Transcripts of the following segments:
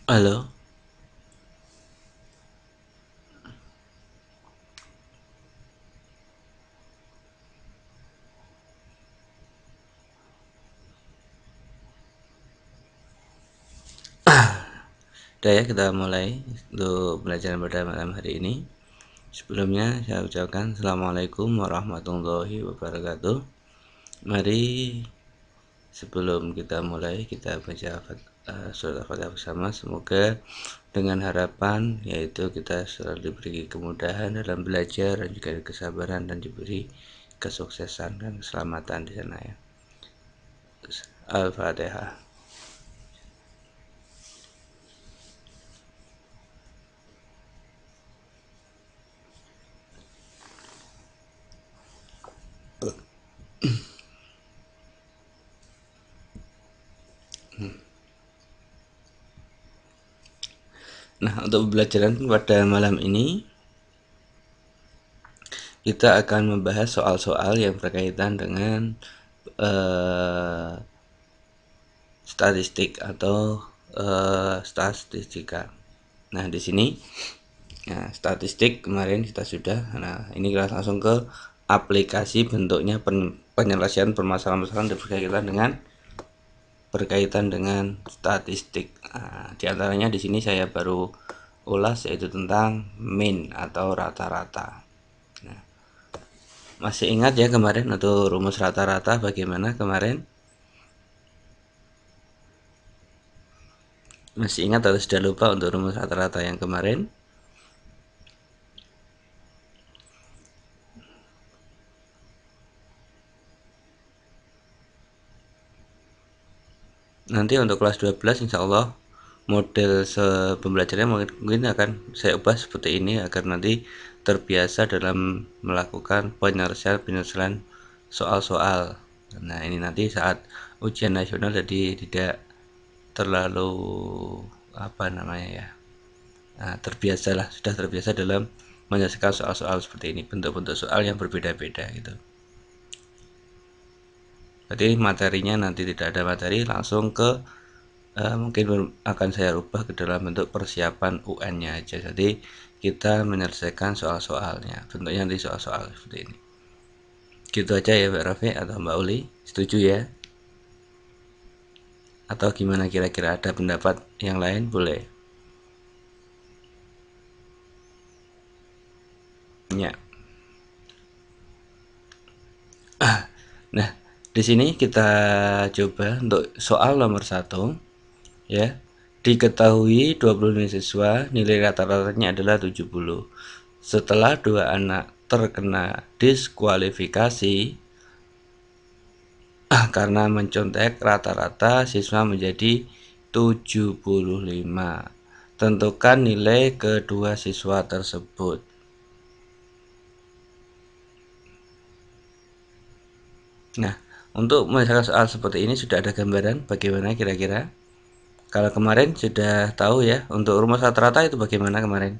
Halo. Udah ya, kita mulai untuk pelajaran pada malam hari ini. Sebelumnya saya ucapkan Assalamualaikum warahmatullahi wabarakatuh. Mari sebelum kita mulai kita baca surat Al-Fatihah bersama. Semoga dengan harapan yaitu kita selalu diberi kemudahan dalam belajar dan juga kesabaran dan diberi kesuksesan dan keselamatan di sana ya. Al-Fatihah. Nah, untuk pembelajaran pada malam ini kita akan membahas soal-soal yang berkaitan dengan statistik atau statistika. Nah, di sini ya, statistik kemarin kita sudah. Nah, ini kita langsung ke aplikasi bentuknya penyelesaian permasalahan-permasalahan berkaitan dengan statistik. Nah, di antaranya di sini saya baru ulas yaitu tentang mean atau rata-rata. Nah, masih ingat ya kemarin untuk rumus rata-rata bagaimana kemarin? Masih ingat atau sudah lupa untuk rumus rata-rata yang kemarin? Nanti untuk kelas 12 insya Allah model pembelajarannya mungkin akan saya ubah seperti ini agar nanti terbiasa dalam melakukan penyelesaian soal-soal. Nah, ini nanti saat ujian nasional jadi tidak terlalu apa namanya ya, nah, sudah terbiasa dalam menyelesaikan soal-soal seperti ini, bentuk-bentuk soal yang berbeda-beda gitu. Jadi materinya nanti tidak ada materi, langsung ke mungkin akan saya rubah ke dalam bentuk persiapan UN-nya aja. Jadi kita menyelesaikan soal-soalnya, bentuknya nanti soal-soal seperti ini. Gitu aja ya Mbak Rafi atau Mbak Uli, setuju ya? Atau gimana kira-kira, ada pendapat yang lain boleh? Ya. Nah, di sini kita coba untuk soal nomor 1 ya. Diketahui 25 siswa nilai rata-ratanya adalah 70. Setelah dua anak terkena diskualifikasi karena mencontek, rata-rata siswa menjadi 75. Tentukan nilai kedua siswa tersebut. Nah, untuk menyelesaikan soal seperti ini sudah ada gambaran bagaimana kira-kira? Kalau kemarin sudah tahu ya, untuk rumus rata-rata itu bagaimana kemarin?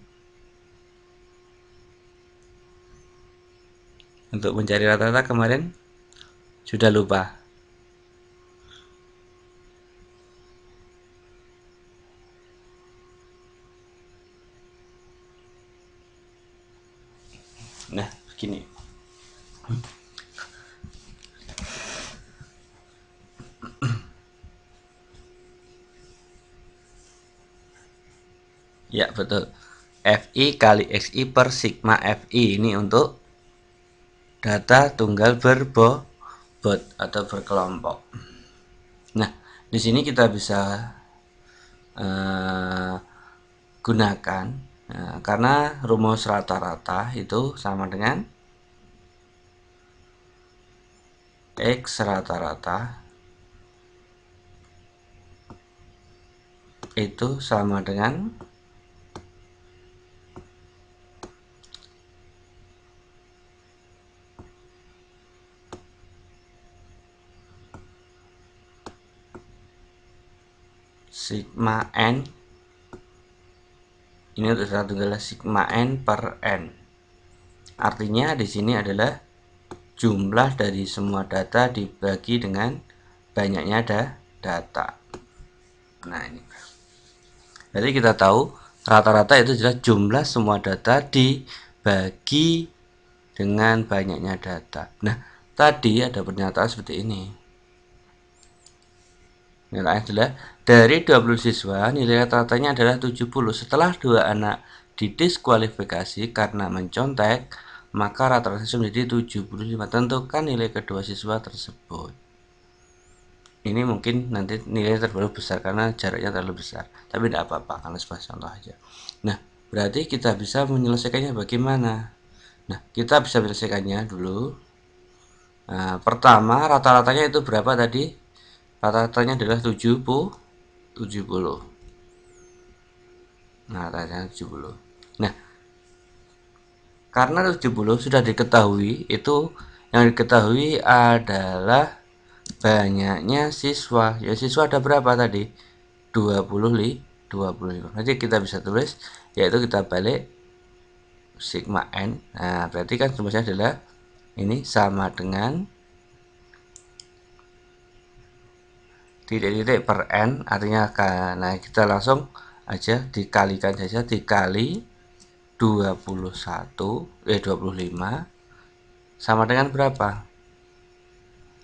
Untuk mencari rata-rata kemarin sudah lupa. Nah, begini. Ya, betul. FI kali XI per sigma FI ini untuk data tunggal berbobot atau berkelompok. Nah, di sini kita bisa gunakan karena rumus rata-rata itu sama dengan X rata-rata itu sama dengan sigma N. Ini untuk satu adalah sigma N per N. Artinya di sini adalah jumlah dari semua data dibagi dengan banyaknya data. Nah, ini. Jadi kita tahu rata-rata itu adalah jumlah semua data dibagi dengan banyaknya data. Nah, tadi ada pernyataan seperti ini. Nilai adalah dari 20 siswa, nilai rata-ratanya adalah 70. Setelah 2 anak didiskualifikasi karena mencontek, maka rata-rata siswa menjadi 75. Tentukan nilai kedua siswa tersebut. Ini mungkin nanti nilainya terlalu besar karena jaraknya terlalu besar. Tapi tidak apa-apa, karena sebuah contoh aja. Nah, berarti kita bisa menyelesaikannya bagaimana? Nah, kita bisa menyelesaikannya dulu. Nah, pertama rata-ratanya itu berapa tadi? Rata-ratanya adalah 70. Nah, rata-ratanya 70. Nah, karena 70 sudah diketahui, itu yang diketahui adalah banyaknya siswa. Ya, siswa ada berapa tadi? 25. Nanti kita bisa tulis, yaitu kita balik sigma n. Nah, berarti kan rumusnya adalah ini sama dengan titik-titik per n, artinya nah kita langsung aja dikalikan saja, dikali 25 sama dengan berapa?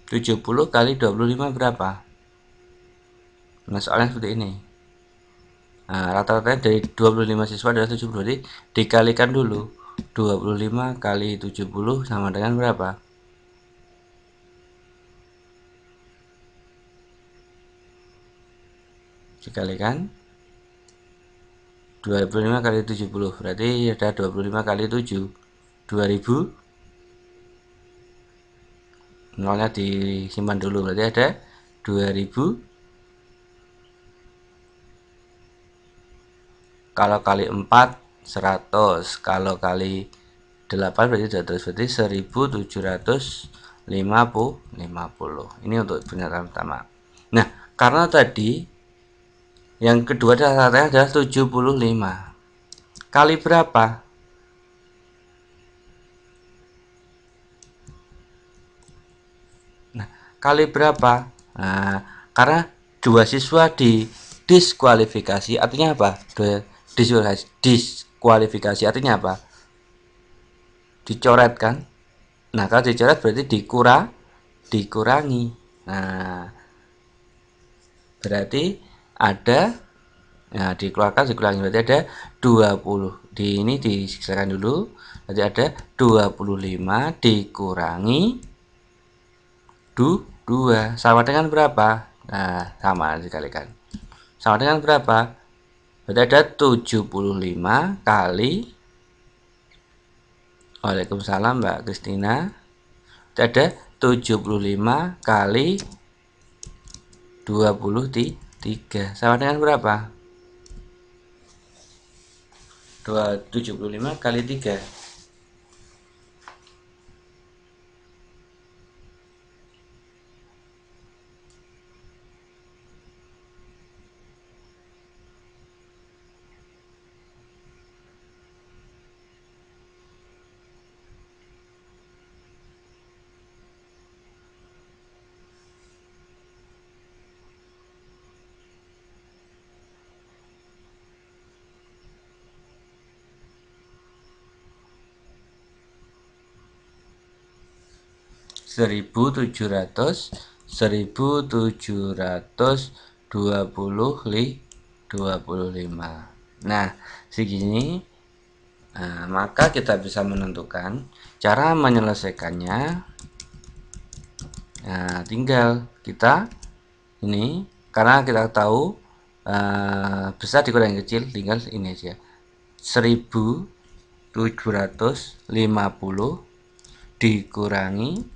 70 kali 25 berapa? Nah, soalnya seperti ini. Nah, rata-ratanya dari 25 siswa adalah 70, jadi dikalikan dulu. 25 kali 70 sama dengan berapa? Dikalikan 25 kali 70, berarti ada 25 kali 7, 2000. Nolnya disimpan dulu, berarti ada 2000. Kalau kali 4 100, kalau kali 8 berarti 200, berarti 1750. Ini untuk pernyataan pertama. Nah, karena tadi yang kedua rata-ratanya adalah 75. Kali berapa? Nah, kali berapa? Nah, karena dua siswa didiskualifikasi, artinya apa? Diskualifikasi artinya apa? Dicoret kan? Nah, kalau dicoret berarti dikurangi. Nah, berarti ada, nah dikeluarkan dikurangi, berarti ada 20. Di ini disisakan dulu, berarti ada 25 dikurangi 2 sama dengan berapa? Nah, sama dikalikan. Sama dengan berapa? Berarti ada 75 kali, Waalaikumsalam Mbak Kristina. Ada 75 kali 23 sama dengan berapa? 75 kali 3. 1700 1725. Nah, segini. Nah, maka kita bisa menentukan cara menyelesaikannya. Nah, tinggal kita ini, karena kita tahu besar dikurangi kecil, tinggal ini aja. 1750 dikurangi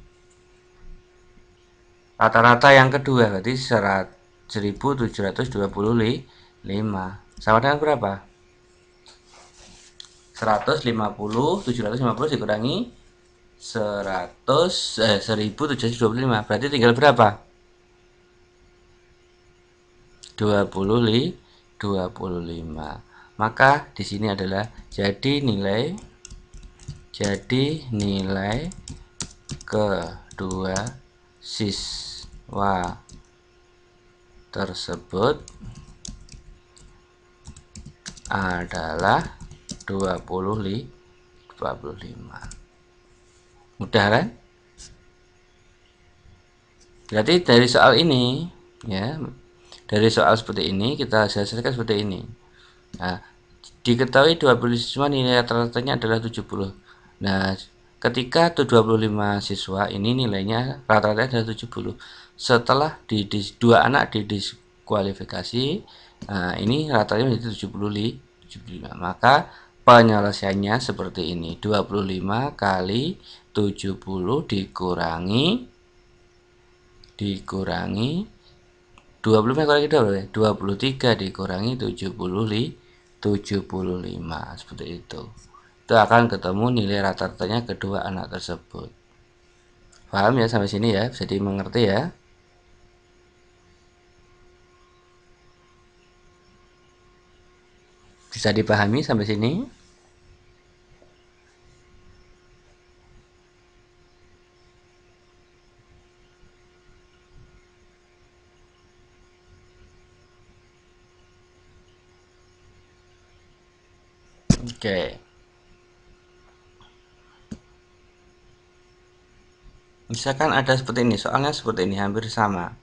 rata-rata yang kedua, berarti 1725 sama dengan berapa? 1750 dikurangi 1725, berarti tinggal berapa? 25. Maka di sini adalah jadi nilai kedua siswa tersebut adalah 25. Mudah kan? Berarti dari soal ini, ya, dari soal seperti ini kita hasilkan seperti ini. Nah, diketahui 20 siswa nilai rata-ratanya adalah 70. Nah, ketika 25 siswa ini nilainya rata-rata adalah 70. Setelah dua anak didiskualifikasi, nah ini rata-ratanya menjadi 75. Maka penyelesaiannya seperti ini. 25 kali 70 dikurangi 25 kali 2 berapa ya? 23 dikurangi 75 seperti itu. Itu akan ketemu nilai rata-ratanya kedua anak tersebut. Paham ya sampai sini ya? Bisa dimengerti ya? Bisa dipahami sampai sini? Oke. Misalkan ada seperti ini, soalnya seperti ini hampir sama.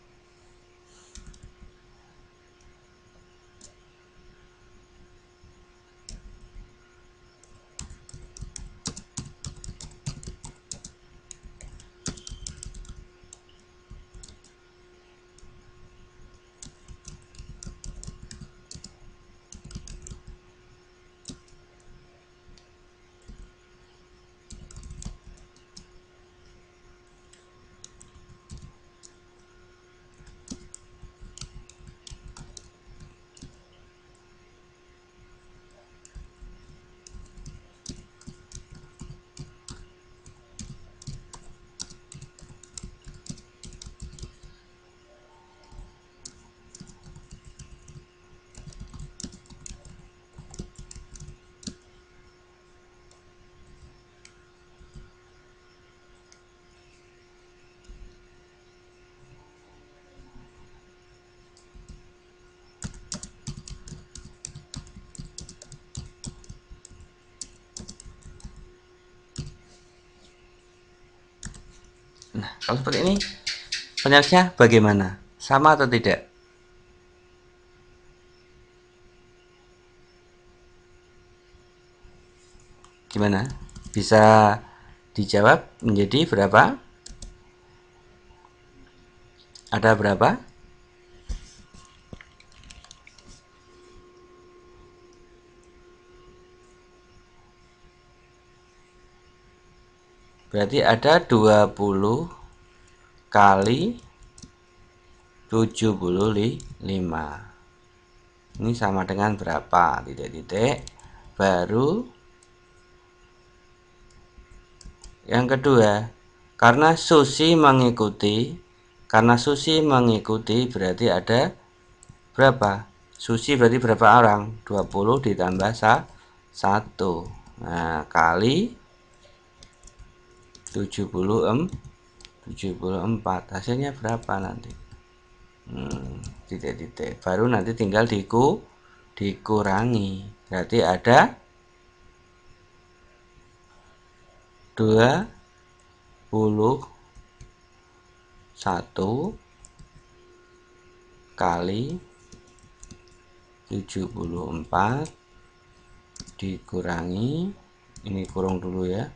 Nah, kalau seperti ini penyelesaiannya bagaimana? Sama atau tidak? Gimana? Bisa dijawab menjadi berapa? Ada berapa? Berarti ada 20 kali 75. Ini sama dengan berapa? Titik-titik. Baru yang kedua, karena Susi mengikuti berarti ada berapa? Susi berarti berapa orang? 20 ditambah 1. Nah, kali 74. Hasilnya berapa nanti? Titik-titik. Baru nanti tinggal dikurangi. Berarti ada 21 kali 74 dikurangi, ini kurung dulu ya,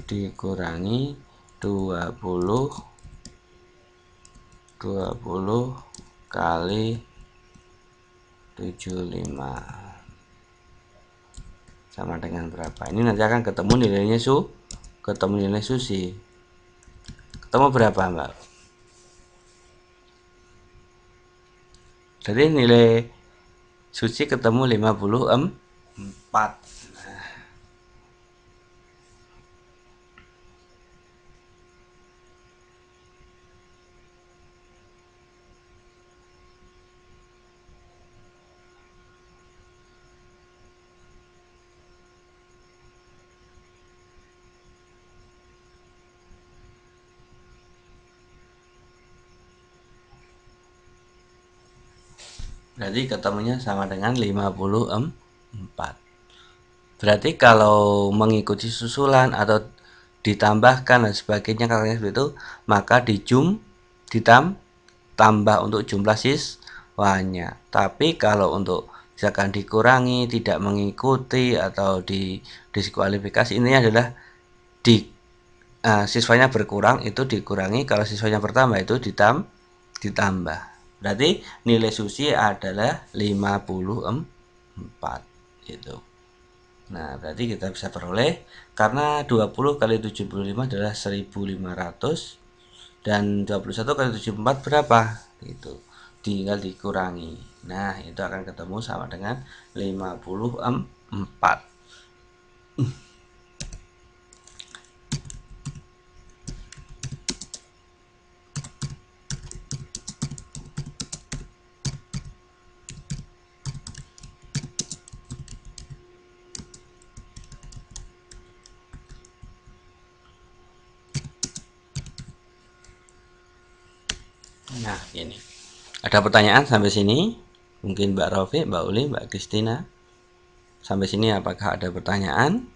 dikurangi 20 kali 75 sama dengan berapa? Ini nanti akan ketemu nilainya ketemu nilai Susi. Ketemu berapa, Mbak? Jadi nilai Susi ketemu 54. Berarti ketemunya sama dengan 54. Berarti kalau mengikuti susulan atau ditambahkan dan sebagainya kalau seperti itu, maka ditambah untuk jumlah siswanya. Tapi kalau untuk misalkan dikurangi, tidak mengikuti atau diskualifikasi, ini adalah siswanya berkurang itu dikurangi, kalau siswanya bertambah itu ditambah. Berarti nilai Susi adalah 54 gitu. Nah, berarti kita bisa peroleh karena 20 kali 75 adalah 1500 dan 21 kali 74 berapa? Itu tinggal dikurangi. Nah, itu akan ketemu sama dengan 54. Nah, ini. Ada pertanyaan sampai sini? Mungkin Mbak Rofi, Mbak Uli, Mbak Kristina. Sampai sini apakah ada pertanyaan?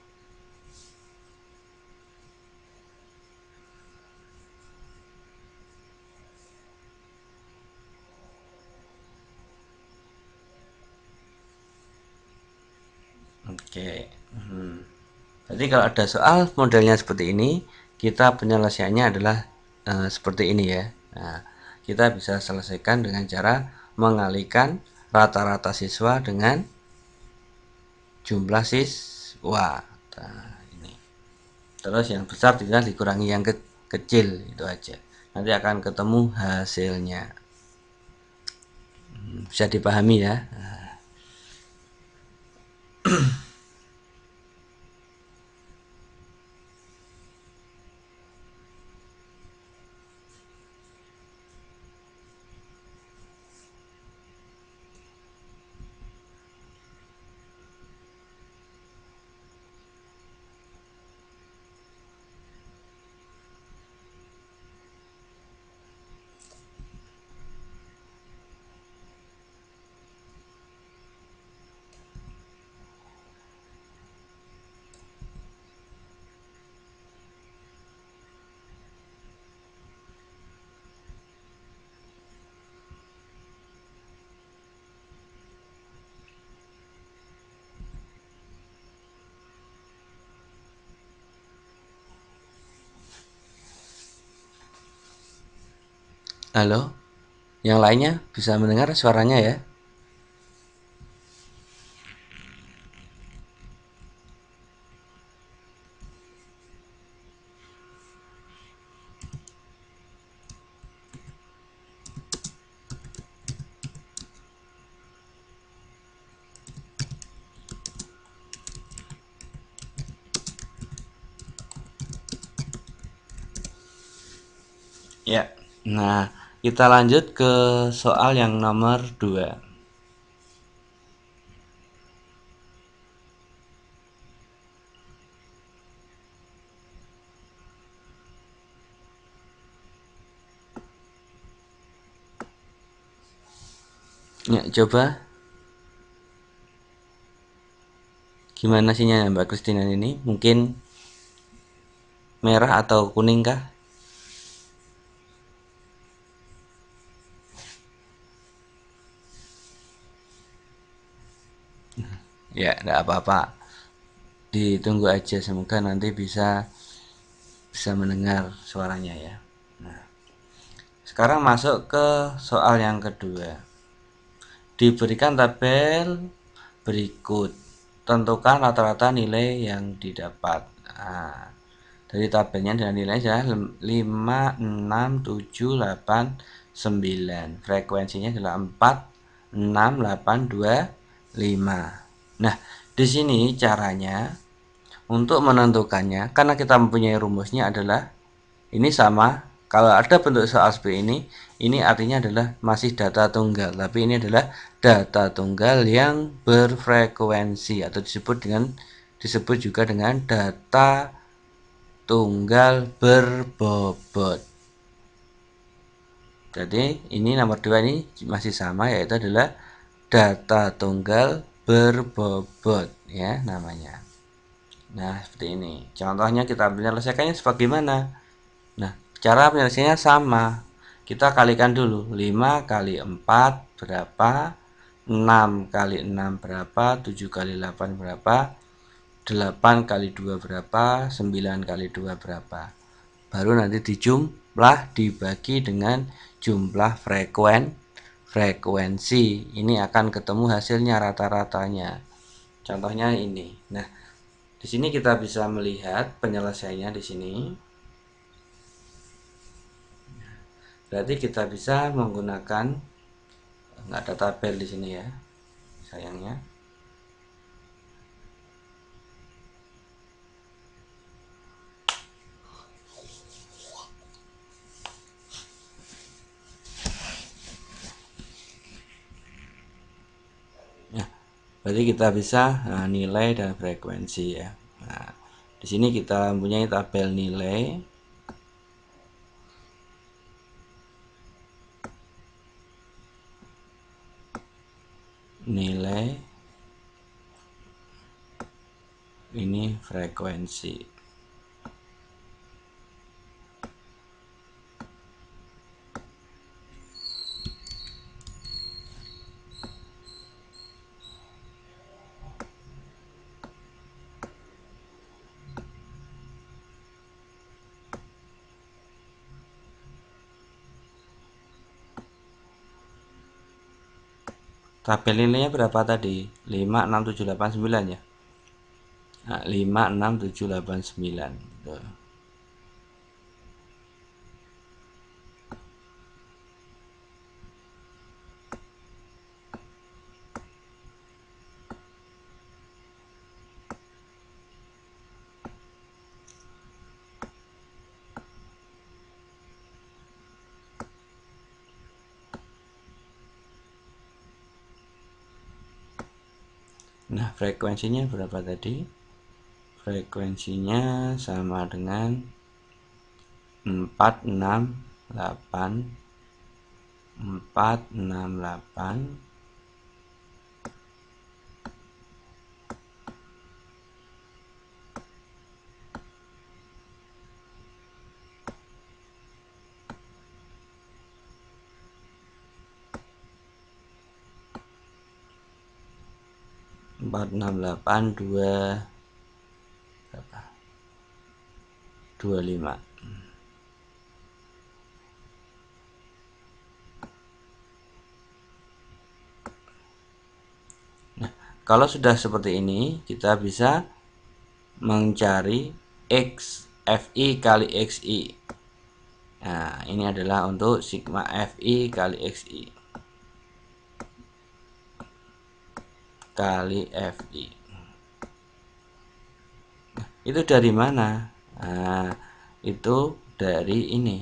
Oke. Jadi kalau ada soal modelnya seperti ini, kita penyelesaiannya adalah seperti ini ya. Nah, kita bisa selesaikan dengan cara mengalihkan rata-rata siswa dengan jumlah siswa. Nah, ini. Terus yang besar tinggal dikurangi yang kecil, itu aja. Nanti akan ketemu hasilnya. Bisa dipahami ya. Halo, yang lainnya bisa mendengar suaranya ya? Ya. Nah, kita lanjut ke soal yang nomor 2. Ya, coba gimana sinyalnya Mbak Kristina ini? Mungkin merah atau kuning kah? Ya, enggak apa-apa. Ditunggu aja, semoga nanti bisa mendengar suaranya ya. Nah, sekarang masuk ke soal yang kedua. Diberikan tabel berikut. Tentukan rata-rata nilai yang didapat. Nah, dari tabelnya dan nilainya adalah 5, 6, 7, 8, 9. Frekuensinya adalah 4, 6, 8, 2, 5. Nah, di sini caranya untuk menentukannya, karena kita mempunyai rumusnya adalah ini sama. Kalau ada bentuk soal seperti ini artinya adalah masih data tunggal, tapi ini adalah data tunggal yang berfrekuensi atau disebut juga dengan data tunggal berbobot. Jadi ini nomor 2 ini masih sama, yaitu adalah data tunggal berbobot ya namanya. Nah, seperti ini. Contohnya kita menyelesaikannya sebagaimana? Nah, cara penyelesaiannya sama. Kita kalikan dulu. 5 kali 4 berapa? 6 kali 6 berapa? 7 kali 8 berapa? 8 kali 2 berapa? 9 kali 2 berapa? Baru nanti dijumlah dibagi dengan jumlah frekuensi. Ini akan ketemu hasilnya rata-ratanya. Contohnya ini. Nah, di sini kita bisa melihat penyelesaiannya di sini. Berarti kita bisa menggunakan, nggak ada tabel di sini ya, sayangnya. Nah, berarti kita bisa nilai dan frekuensi ya. Nah, di sini kita mempunyai tabel nilai. Ini frekuensi. Tabel nilainya berapa tadi? 5, 6, 7, 8, 9 ya. Nah, 5, 6, 7, 8, 9. Tuh. Nah, frekuensinya berapa tadi? Frekuensinya sama dengan 468 468 468 2 berapa? 25. Nah, kalau sudah seperti ini, kita bisa mencari FI kali XI. Nah, ini adalah untuk sigma FI kali XI kali FI. Nah, itu dari mana? Nah, itu dari ini.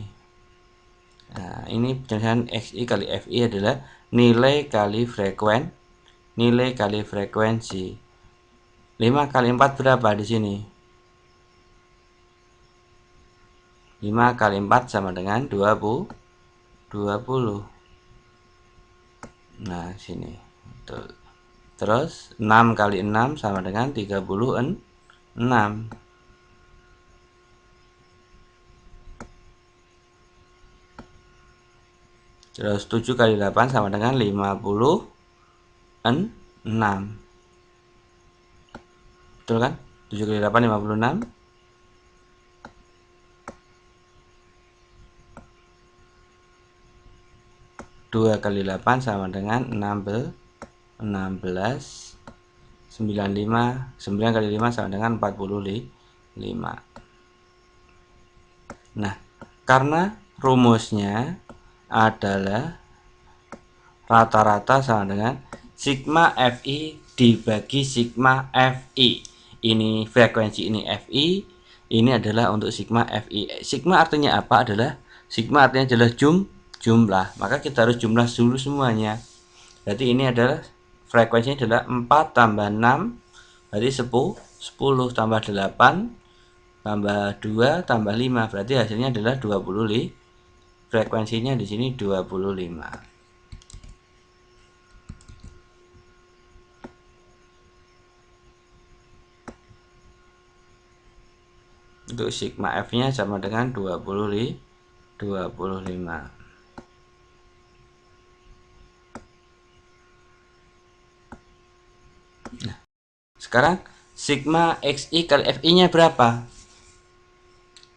Nah, ini penjelasan XI kali FI adalah nilai kali frekuensi. 5 kali 4 berapa di sini? 5 kali 4 sama dengan 20. Nah, sini. Betul. Terus 6 kali 6 sama dengan 36. Terus 7 kali 8 sama dengan 56. Betul kan? 7 kali 8 56. 2 kali 8 sama dengan 16. 95. 9 kali 5 sama dengan 45. Nah, karena rumusnya adalah rata-rata sama dengan sigma FI dibagi sigma FI. Ini frekuensi, ini FI, ini adalah untuk sigma FI. Sigma artinya apa? Sigma artinya adalah jumlah. Maka kita harus jumlah dulu semuanya. Berarti ini adalah frekuensinya adalah 4 tambah 6, berarti 10 tambah 8 tambah 2 tambah 5, berarti hasilnya adalah 25. Frekuensinya di sini 25. Untuk sigma F nya sama dengan 25. Nah, sekarang sigma XI kali FI nya berapa?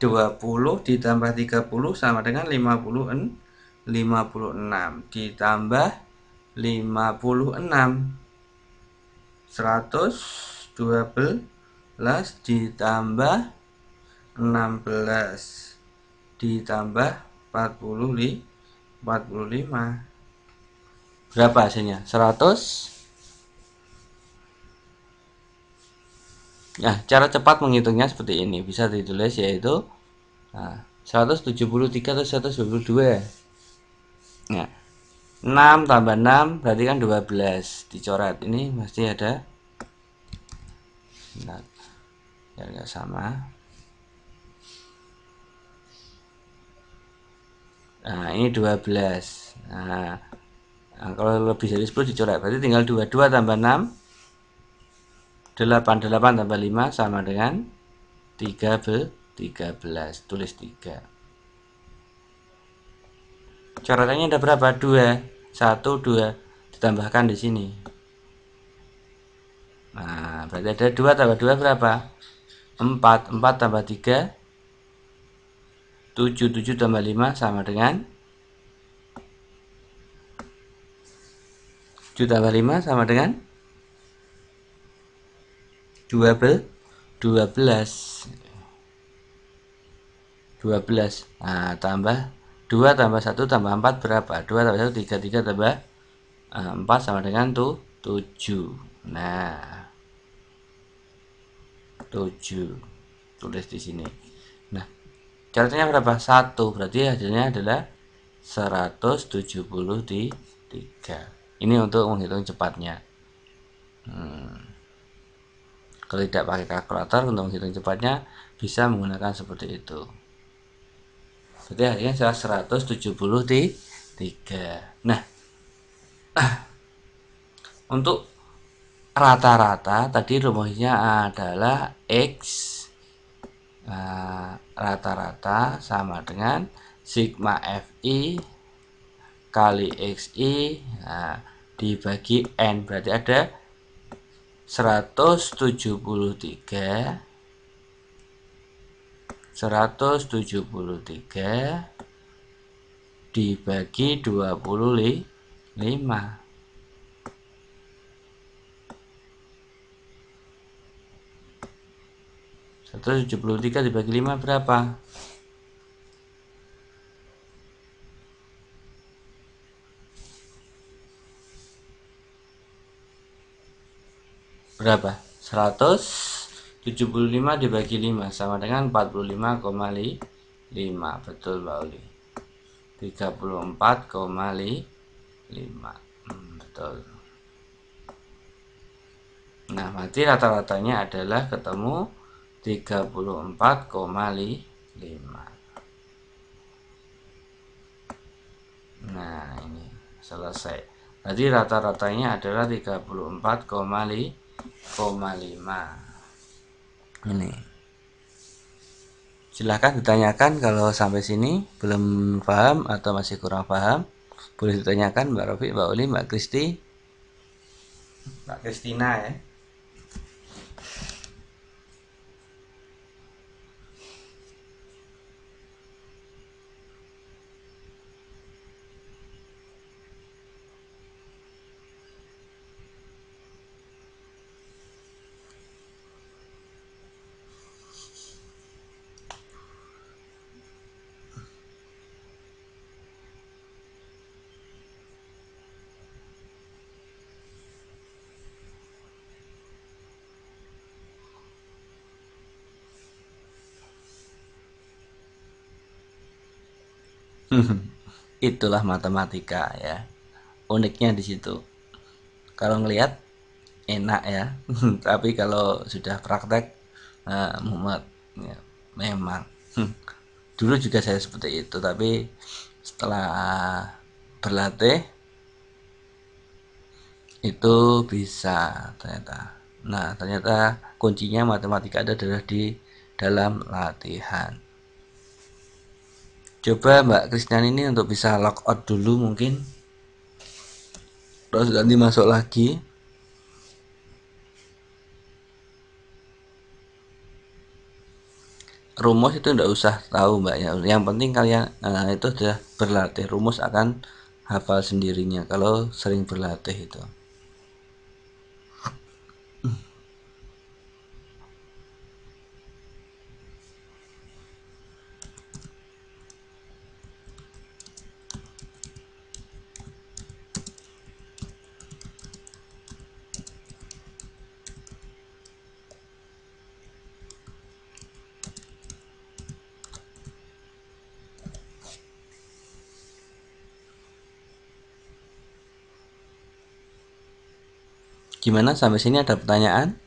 20 ditambah 30 sama dengan 56 ditambah 56 112 ditambah 16 ditambah 45. Berapa hasilnya? 100. Nah, cara cepat menghitungnya seperti ini. Bisa ditulis yaitu 173 atau 122. Nah, 6 tambah 6 berarti kan 12. Dicoret ini pasti ada. Nah, biar nggak sama. Nah, ini 12. Nah, kalau lebih dari 10 dicoret. Berarti tinggal 22 tambah 6. 8 tambah 5 sama dengan 13. Tulis 3. Coretannya ada berapa? 2. 1, 2. Ditambahkan di sini. Nah, berarti ada 2 tambah 2 berapa? 4. 4 tambah 3. 7. 7 tambah 5 sama dengan 7 tambah 5 sama dengan 12. 12. Nah, tambah 2 tambah 1 tambah 4 berapa? 2 tambah 1 3. 3 tambah 4 sama dengan 7. Nah, 7. Tulis di sini. Nah, caranya berapa? 1. Berarti hasilnya adalah 173. Ini untuk menghitung cepatnya. Kalau tidak pakai kalkulator untuk menghitung cepatnya bisa menggunakan seperti itu. Berarti hasilnya adalah 173. Nah, untuk rata-rata tadi rumusnya adalah X rata-rata sama dengan sigma FI kali XI dibagi N. Berarti ada 173 dibagi 25. 173 dibagi 5 berapa? Berapa? 175 dibagi 5 sama dengan 45,5. Betul, Mbak Uli. 34,5. Betul. Nah, berarti rata-ratanya adalah ketemu 34,5. Nah, ini selesai. Jadi rata-ratanya adalah 34,5. Ini. Silahkan ditanyakan kalau sampai sini belum paham atau masih kurang paham. Boleh ditanyakan Mbak Rofi, Mbak Uli, Mbak Kristi, Mbak Kristina ya. Itulah matematika ya. Uniknya di situ. Kalau ngelihat enak ya, tapi kalau sudah praktek mumet ya, memang. Dulu juga saya seperti itu, tapi setelah berlatih itu bisa ternyata. Nah, ternyata kuncinya matematika adalah di dalam latihan. Coba Mbak Krisnan ini untuk bisa logout dulu mungkin, terus nanti masuk lagi. Rumus itu enggak usah tahu Mbak ya, yang penting kalian itu sudah berlatih. Rumus akan hafal sendirinya kalau sering berlatih itu. Gimana sampai sini, ada pertanyaan?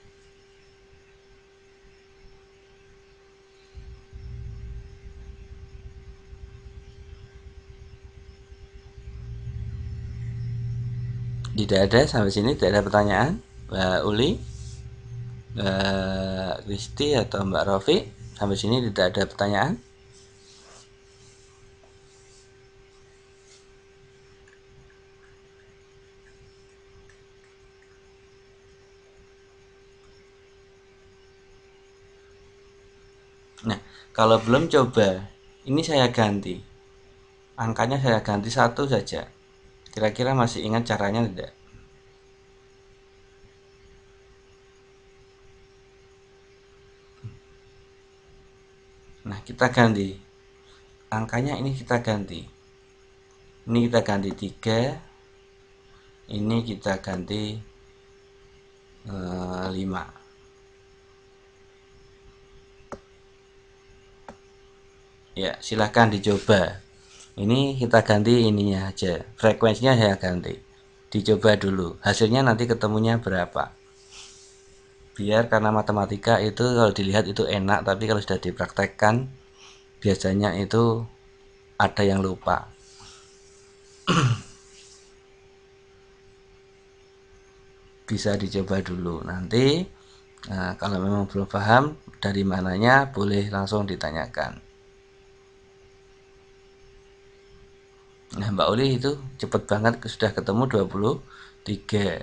Tidak ada, sampai sini tidak ada pertanyaan. Mbak Uli, Mbak Kristi atau Mbak Rofi, sampai sini tidak ada pertanyaan. Nah, kalau belum coba, ini saya ganti. Angkanya saya ganti 1 saja. Kira-kira masih ingat caranya tidak? Nah, kita ganti. Angkanya ini kita ganti. Ini kita ganti 3. Ini kita ganti 5. Ya, silahkan dicoba. Ini kita ganti ininya aja, frekuensinya saya ganti. Dicoba dulu, hasilnya nanti ketemunya berapa. Biar karena matematika itu kalau dilihat itu enak, tapi kalau sudah dipraktekkan biasanya itu ada yang lupa. Bisa dicoba dulu nanti. Nah, kalau memang belum paham dari mananya, boleh langsung ditanyakan. Nah, Mbak Uli itu cepet banget sudah ketemu 23.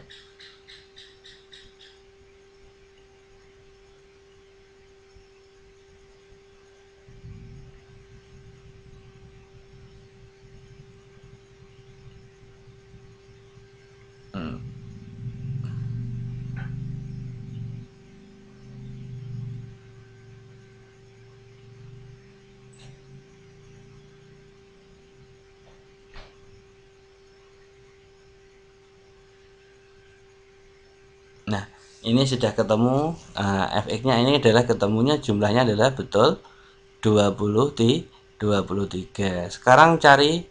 Nah, ini sudah ketemu. Fx-nya ini adalah ketemunya, jumlahnya adalah betul 23. Sekarang cari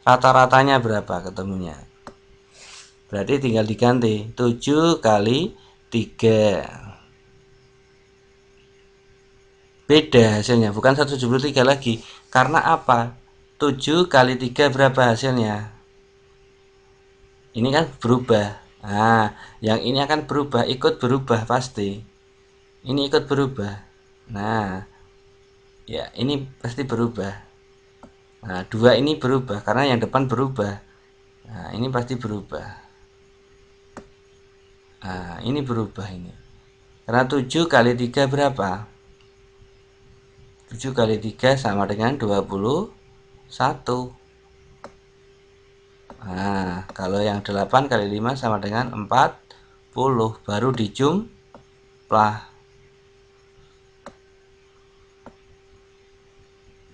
rata-ratanya berapa ketemunya. Berarti tinggal diganti 7 kali 3. Beda hasilnya, bukan 173 lagi. Karena apa? 7 kali 3 berapa hasilnya? Ini kan berubah. Nah, yang ini akan berubah, ikut berubah pasti. Ini ikut berubah. Nah, ya ini pasti berubah. Nah, 2 ini berubah karena yang depan berubah. Nah, ini pasti berubah. Nah, ini berubah ini. Karena 7 kali 3 berapa? 7 kali 3 sama dengan 21. Nah, kalau yang 8 kali 5 sama dengan 40. Baru dijumlah.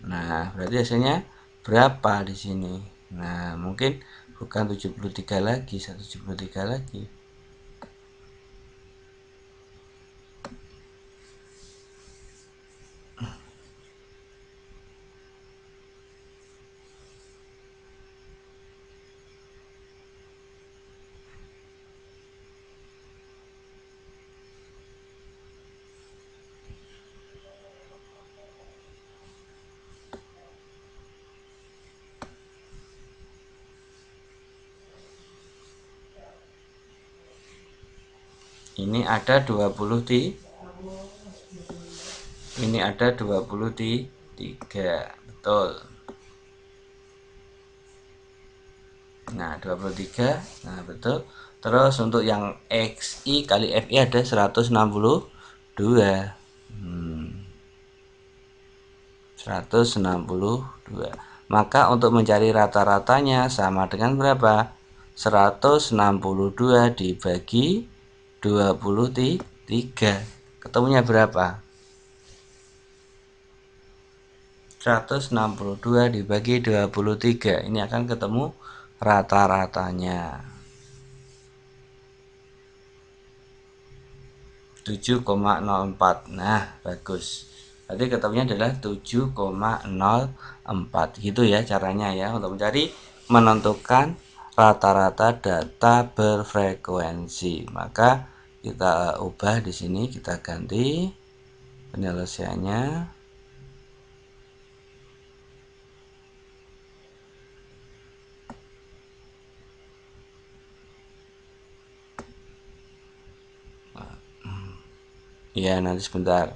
Nah, berarti hasilnya berapa di sini? Nah, mungkin bukan 73 lagi, 173 lagi. Ini ada 23. Ini ada 23, betul. Nah, 23. Nah, betul. Terus untuk yang XI kali FI ada 162. 162. Maka untuk mencari rata-ratanya sama dengan berapa? 162 dibagi 23. Ketemunya berapa? 162 dibagi 23. Ini akan ketemu rata-ratanya. 7,04. Nah, bagus. Berarti ketemunya adalah 7,04. Gitu ya caranya ya untuk mencari menentukan rata-rata data berfrekuensi. Maka kita ubah di sini, kita ganti penyelesaiannya. Ya, nanti sebentar.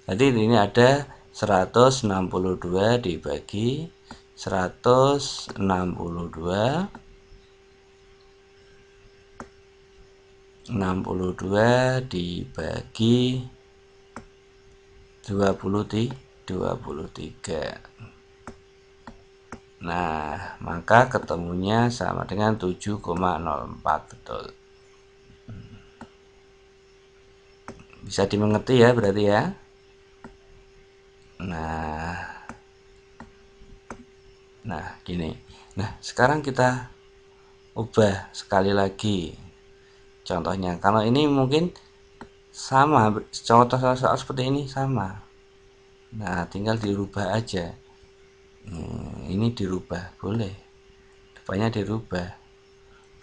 Jadi ini ada 162 dibagi 162 dibagi 23. Nah, maka ketemunya sama dengan 7,04, betul. Bisa dimengerti ya berarti ya. Nah, gini. Nah, sekarang kita ubah sekali lagi contohnya. Kalau ini mungkin sama, contoh soal seperti ini sama. Nah, tinggal dirubah aja. Ini dirubah, boleh. Depannya dirubah.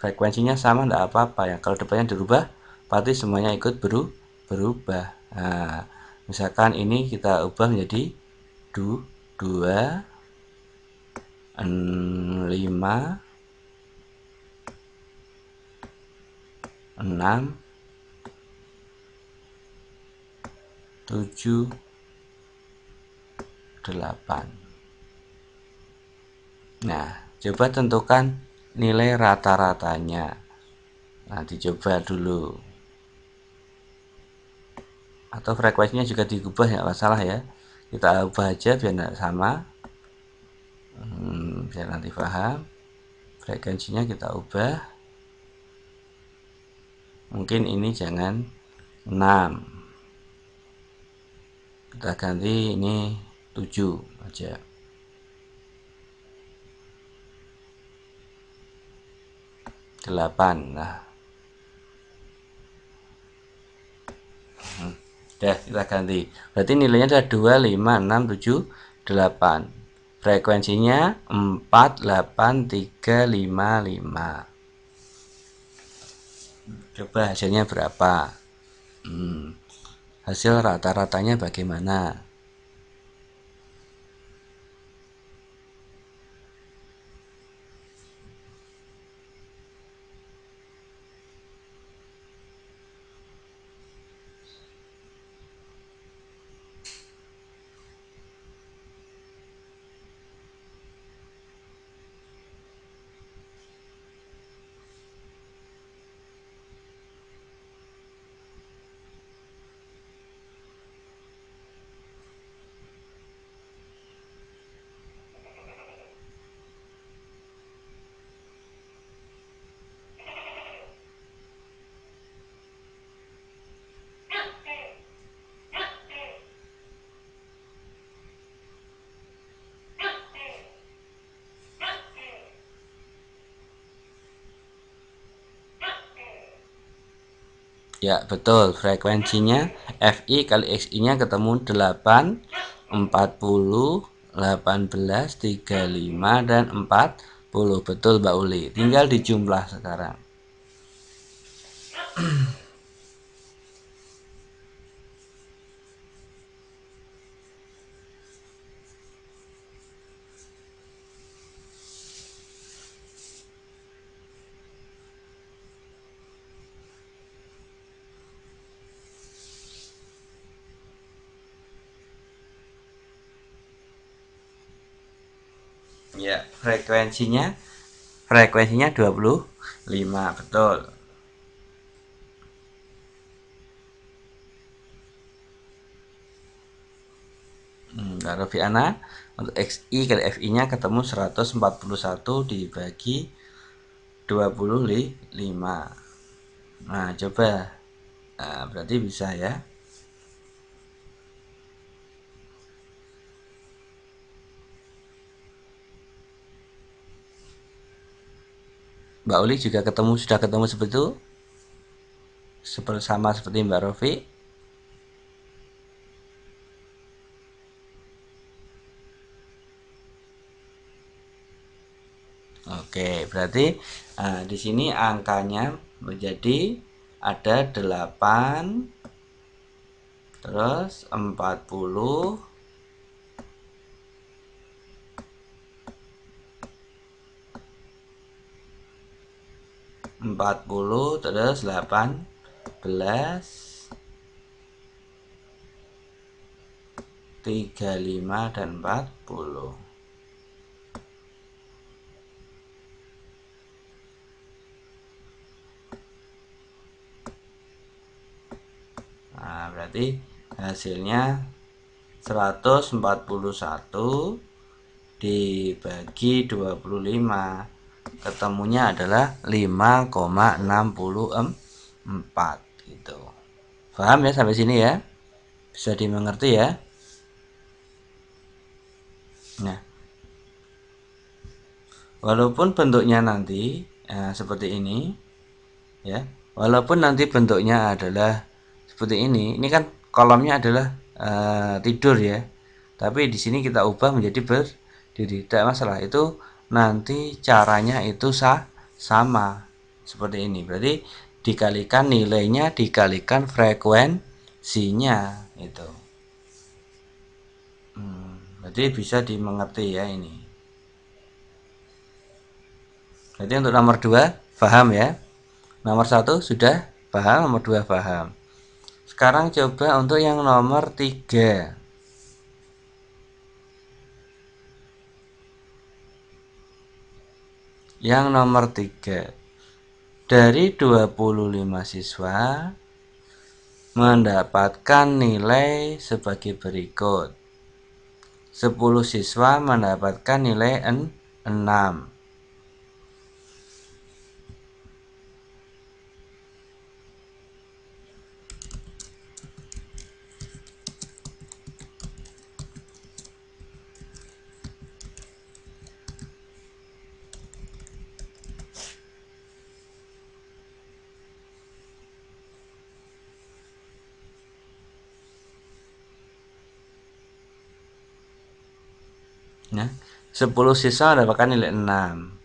Frekuensinya sama, enggak apa-apa ya. Kalau depannya dirubah, berarti semuanya ikut berubah. Nah, misalkan ini kita ubah menjadi 2, 5, 6, 7, 8. Nah, coba tentukan nilai rata-ratanya. Nah, dicoba dulu. Atau frekuensinya juga diubah, ya masalah ya. Kita ubah aja biar tidak sama. Biar nanti paham. Frekuensinya kita ubah. Mungkin ini jangan 6. Kita ganti ini 7 aja. 8. Nah, udah kita ganti. Berarti nilainya adalah 2, 5, 6, 7, 8. Frekuensinya 4, 8, 3, 5, 5. Coba hasilnya berapa? Hasil rata-ratanya bagaimana? Ya, betul. Frekuensinya FI kali XI-nya ketemu 8, 40, 18, 35, dan 40. Betul, Mbak Uli. Tinggal dijumlah sekarang. Ya, frekuensinya 25, betul. Kak Rofiana, untuk XI kali FI-nya ketemu 141 dibagi 25. Nah, coba. Nah, berarti bisa ya. Mbak Uli juga sudah ketemu seperti itu, sama seperti Mbak Rofi. Oke, berarti di sini angkanya menjadi ada 8, terus 40 terus 18, 35 dan 40. Nah, berarti hasilnya 141 dibagi 25, ketemunya adalah 5,64 gitu. Paham ya sampai sini ya? Bisa dimengerti ya? Nah, walaupun bentuknya nanti seperti ini ya, walaupun nanti bentuknya adalah seperti ini kan kolomnya adalah tidur ya, tapi di sini kita ubah menjadi berdiri, tidak masalah. Itu nanti caranya itu sama seperti ini, berarti dikalikan nilainya dikalikan frekuensinya itu. Berarti bisa dimengerti ya ini. Jadi untuk nomor 2 paham ya. Nomor 1 sudah paham, nomor 2 paham. Sekarang coba untuk yang nomor 3. Yang nomor 3. Dari 25 siswa mendapatkan nilai sebagai berikut. 10 siswa mendapatkan nilai 6. Nah, 10 siswa mendapatkan nilai 6.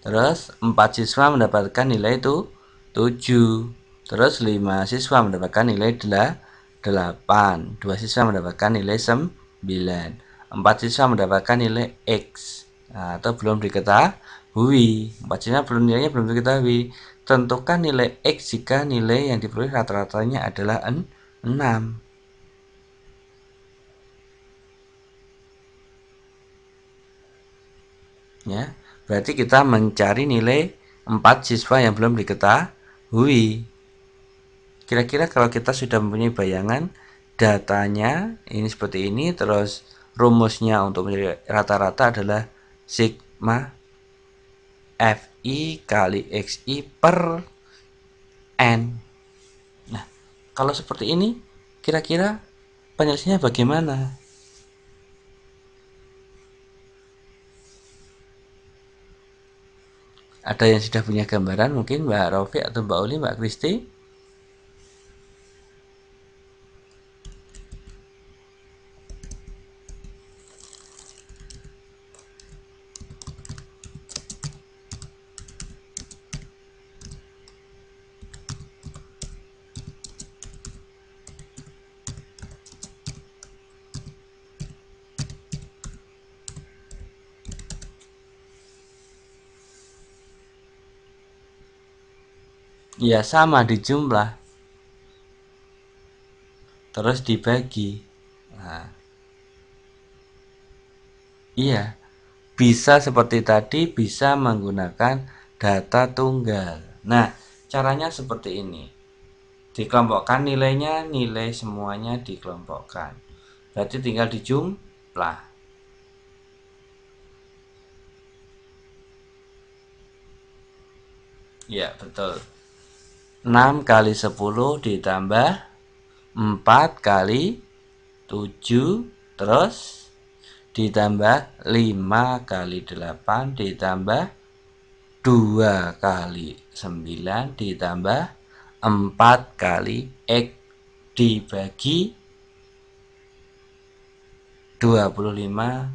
Terus 4 siswa mendapatkan nilai itu 7. Terus 5 siswa mendapatkan nilai 8. 2 siswa mendapatkan nilai 9. 4 siswa mendapatkan nilai X. Nah, atau belum diketahui. 4 siswa nilainya belum diketahui. Tentukan nilai X jika nilai yang diperoleh rata-ratanya adalah 6. Ya, berarti kita mencari nilai 4 siswa yang belum diketahui. Kira-kira kalau kita sudah mempunyai bayangan datanya ini seperti ini, terus rumusnya untuk mencari rata-rata adalah sigma Fi kali Xi per N. Nah, kalau seperti ini kira-kira penyelesaiannya bagaimana? Ada yang sudah punya gambaran mungkin Mbak Rofi atau Mbak Uli, Mbak Kristi? Ya sama, di jumlah terus dibagi. Nah, Iya, bisa seperti tadi, bisa menggunakan data tunggal. Nah, caranya seperti ini. Dikelompokkan nilainya, nilai semuanya dikelompokkan. Berarti tinggal dijumlah. Ya, betul. 6 kali 10 ditambah 4 kali 7, terus ditambah 5 kali 8 ditambah 2 kali 9 ditambah 4 kali X dibagi 25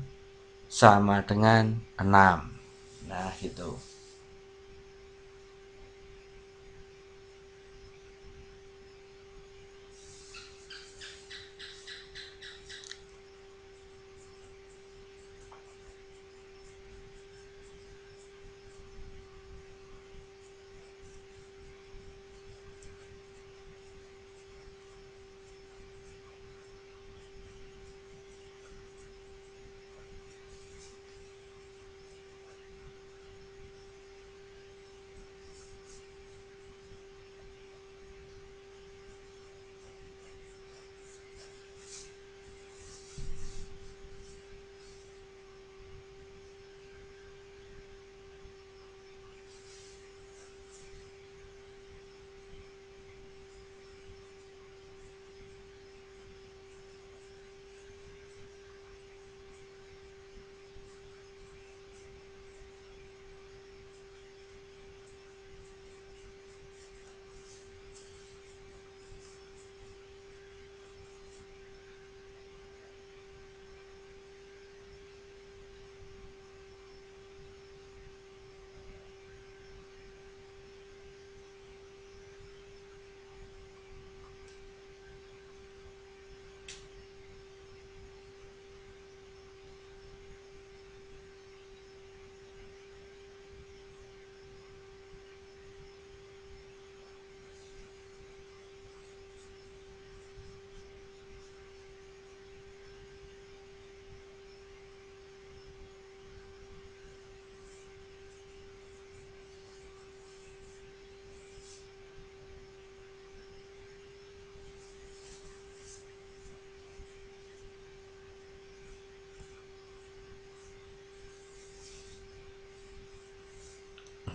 sama dengan 6. Nah, gitu.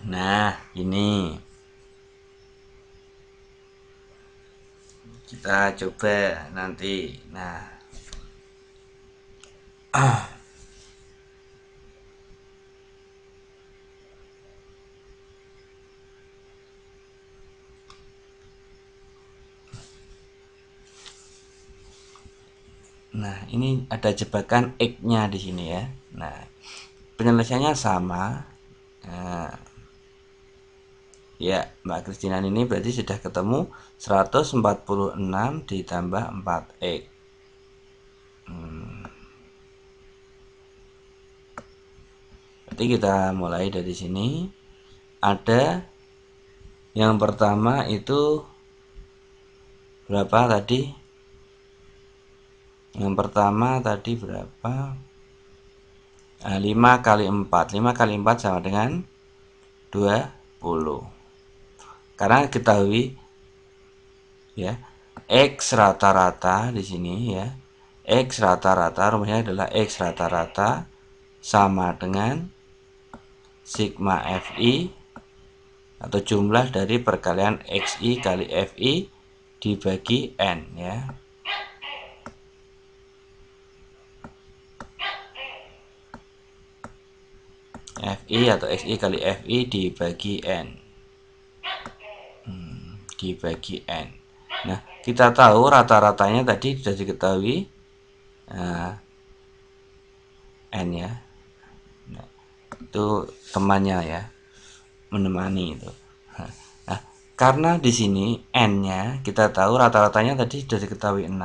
Nah, ini kita coba nanti. Nah, ini ada jebakan X-nya di sini ya. Nah, penyelesaiannya sama. Nah, ya, Mbak Kristinan ini berarti sudah ketemu 146 ditambah 4X. Berarti kita mulai dari sini. Ada yang pertama itu berapa tadi? Yang pertama tadi berapa? 5 kali 4. 5 kali 4 sama dengan 20. Karena ketahui ya, X rata-rata di sini ya. X rata-rata rumusnya adalah X rata-rata sama dengan sigma Fi atau jumlah dari perkalian Xi kali Fi dibagi N ya. Fi atau Xi kali Fi dibagi N. Dibagi N. Nah, kita tahu rata-ratanya tadi sudah diketahui N ya. Nah, itu temannya ya, menemani itu. Nah, karena di sini N-nya kita tahu rata-ratanya tadi sudah diketahui 6.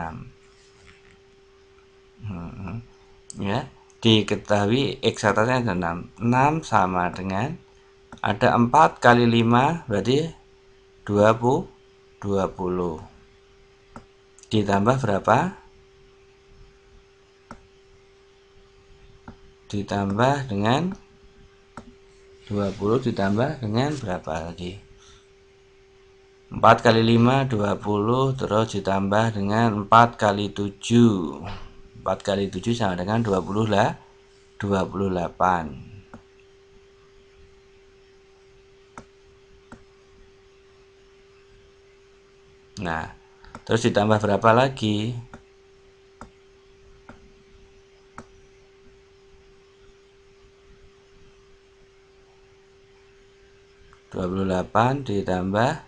Ya, diketahui X rata-ratanya ada 6. 6 sama dengan ada 4 kali 5 berarti 20. Ditambah berapa? ditambah dengan 20 ditambah dengan berapa lagi? 4 kali 5 20, terus ditambah dengan 4 kali 7. 4 kali 7 sama dengan 20 lah, 28. Nah, terus ditambah berapa lagi? 28 ditambah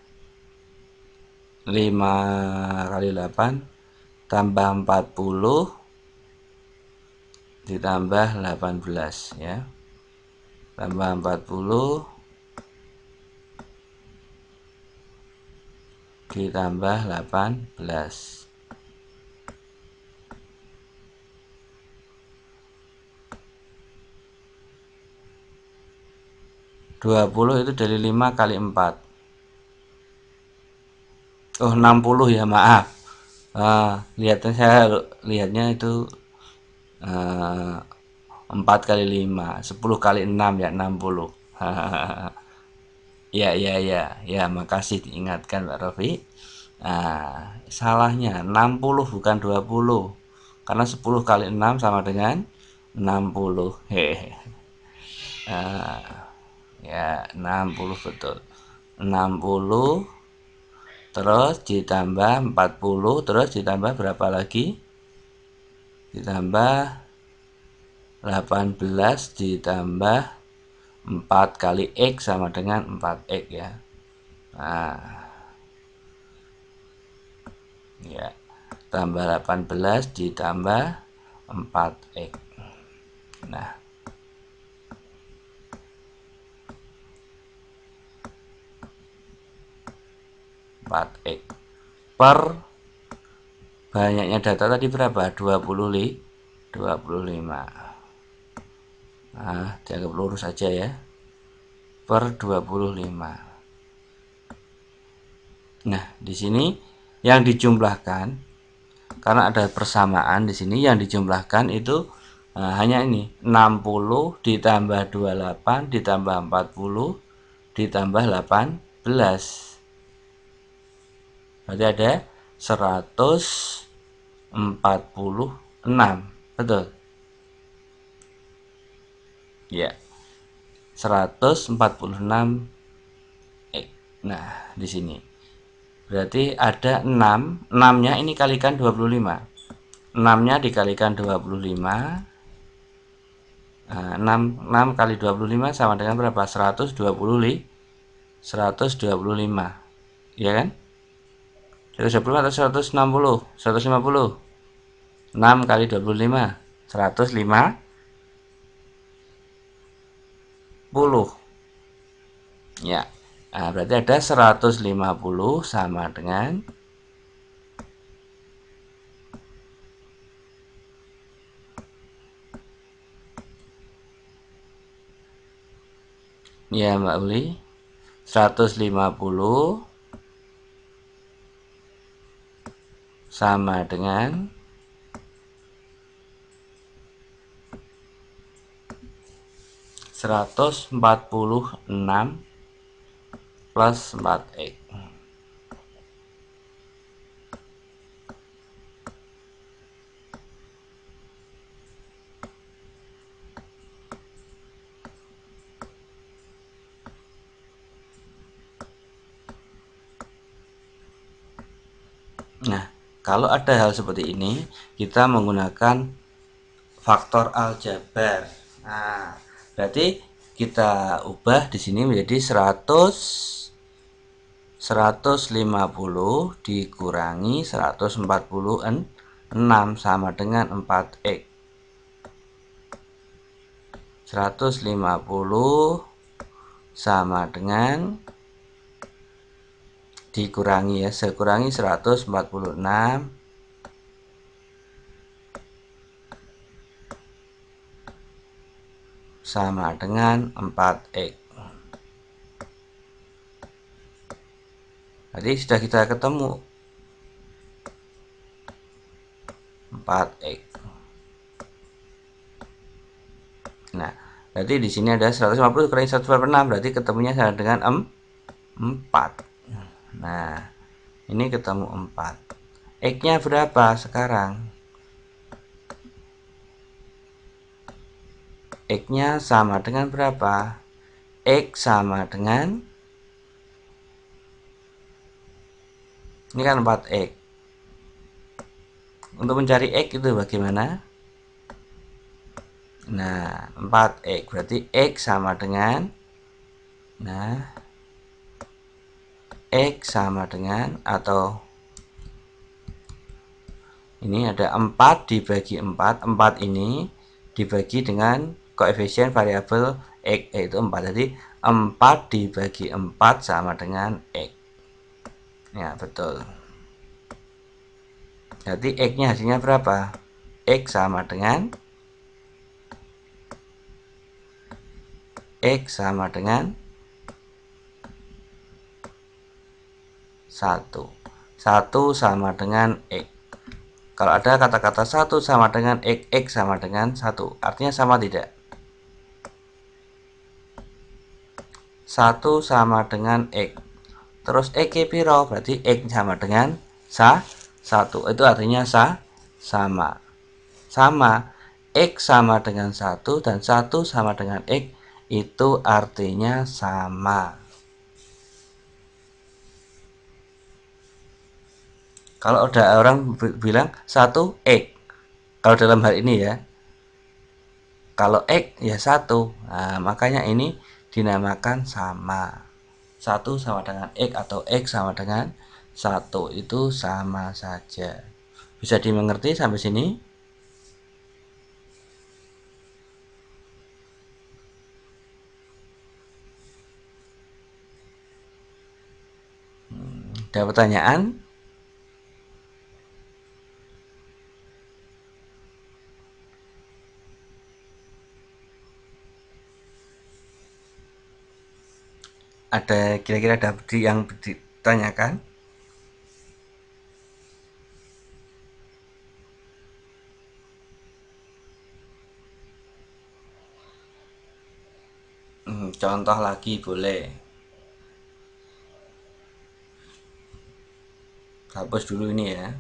5 kali 8 tambah 40 ditambah 18 ya. Tambah 40 ditambah 18. Dua puluh itu dari 5 kali 4. Oh, 60 ya, maaf. Lihatnya saya lihatnya itu 4 kali 5, 10 kali 6 ya, 60. Ya, makasih diingatkan Pak Rofi. Salahnya 60 bukan 20. Karena 10 kali 6 sama dengan 60. Hehe. Ya, 60 betul. 60 terus ditambah 40, terus ditambah berapa lagi? Ditambah 18 ditambah 4 kali X sama dengan 4X ya. Ya, tambah 18 ditambah 4X. Nah, 4X per banyaknya data tadi berapa? 25. Dianggap lurus aja ya. Per 25. Nah, di sini yang dijumlahkan karena ada persamaan di sini, yang dijumlahkan itu hanya ini 60 ditambah 28 ditambah 40 ditambah 18. Berarti ada 146. Betul? Ya. 146 X. Nah, di sini. Berarti ada 6. 6-nya ini kalikan 25. 6-nya dikalikan 25. 6 kali 25 sama dengan berapa? 125. Iya kan? 120 atau 160? 150. 6 kali 25 150. Ya. Berarti ada 150 sama dengan ya Mbak Uli, 150 sama dengan 146 plus 4X. Nah, kalau ada hal seperti ini, kita menggunakan faktor aljabar. Nah, berarti kita ubah di sini menjadi 150 dikurangi 146 sama dengan 4X. 150 sama dengan dikurangi ya, saya kurangi 146 sama dengan 4X. Jadi sudah kita ketemu 4X. Nah, berarti di sini ada 150 kurangi 1/6, berarti ketemunya sama dengan 4. Nah, ini ketemu 4. X-nya berapa sekarang? X-nya sama dengan berapa? X sama dengan, ini kan 4X. Untuk mencari X itu bagaimana? Nah, 4X berarti X sama dengan, nah, X sama dengan, atau ini ada 4 dibagi 4. 4 ini dibagi dengan koefisien variabel X, yaitu 4. Jadi 4 dibagi 4 sama dengan X. Ya, betul. Jadi X-nya hasilnya berapa? X sama dengan, X sama dengan 1. 1 sama dengan X. Kalau ada kata-kata 1 sama dengan X, X sama dengan 1, artinya sama tidak? 1 sama dengan X. Terus X piro? Berarti X sama dengan 1. Itu artinya sama. Sama. X sama dengan 1 dan 1 sama dengan X, itu artinya sama. Kalau ada orang bilang 1 X, kalau dalam hal ini ya, kalau X ya 1. Nah, makanya ini dinamakan sama. 1 sama dengan X atau X sama dengan 1 itu sama saja. Bisa dimengerti sampai sini? Ada pertanyaan? Ada kira-kira ada yang ditanyakan? Contoh lagi boleh. Hapus dulu ini ya.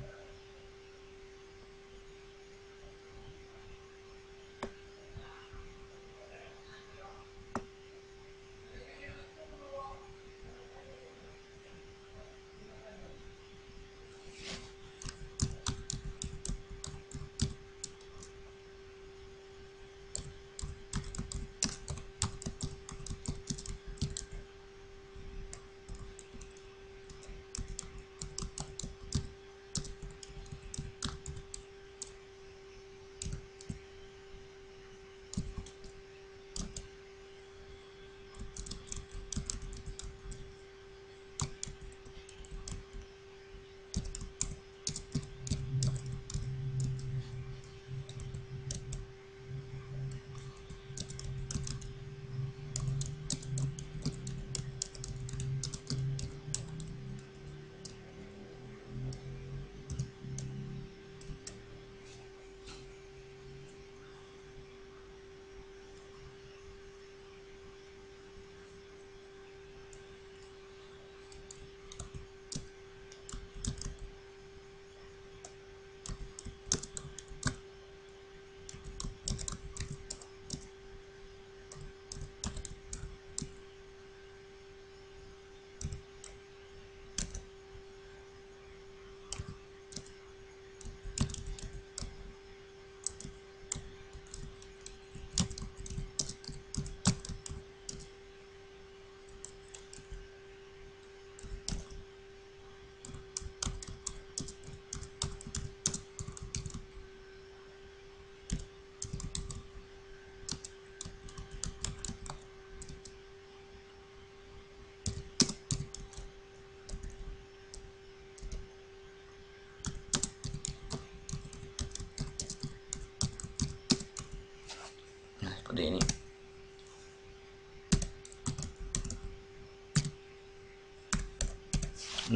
Nah, seperti ini.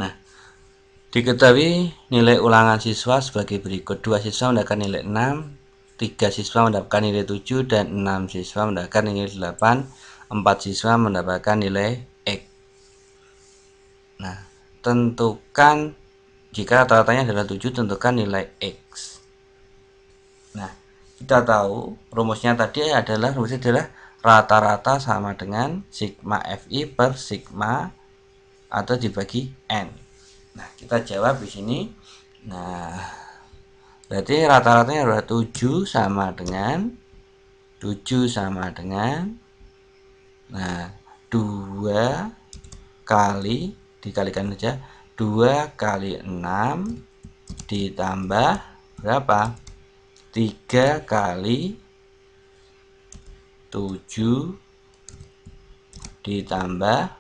Nah, diketahui nilai ulangan siswa sebagai berikut. 2 siswa mendapatkan nilai 6, 3 siswa mendapatkan nilai 7 dan 6 siswa mendapatkan nilai 8, 4 siswa mendapatkan nilai X. Nah, tentukan jika rata-ratanya adalah 7, tentukan nilai X. Nah, kita tahu rumusnya adalah rata-rata sama dengan sigma Fi per sigma atau dibagi N. Nah, kita jawab di sini. Nah, berarti rata-ratanya adalah 7 sama dengan 2 kali dikalikan saja 2 kali 6 ditambah berapa? 3 kali 7 ditambah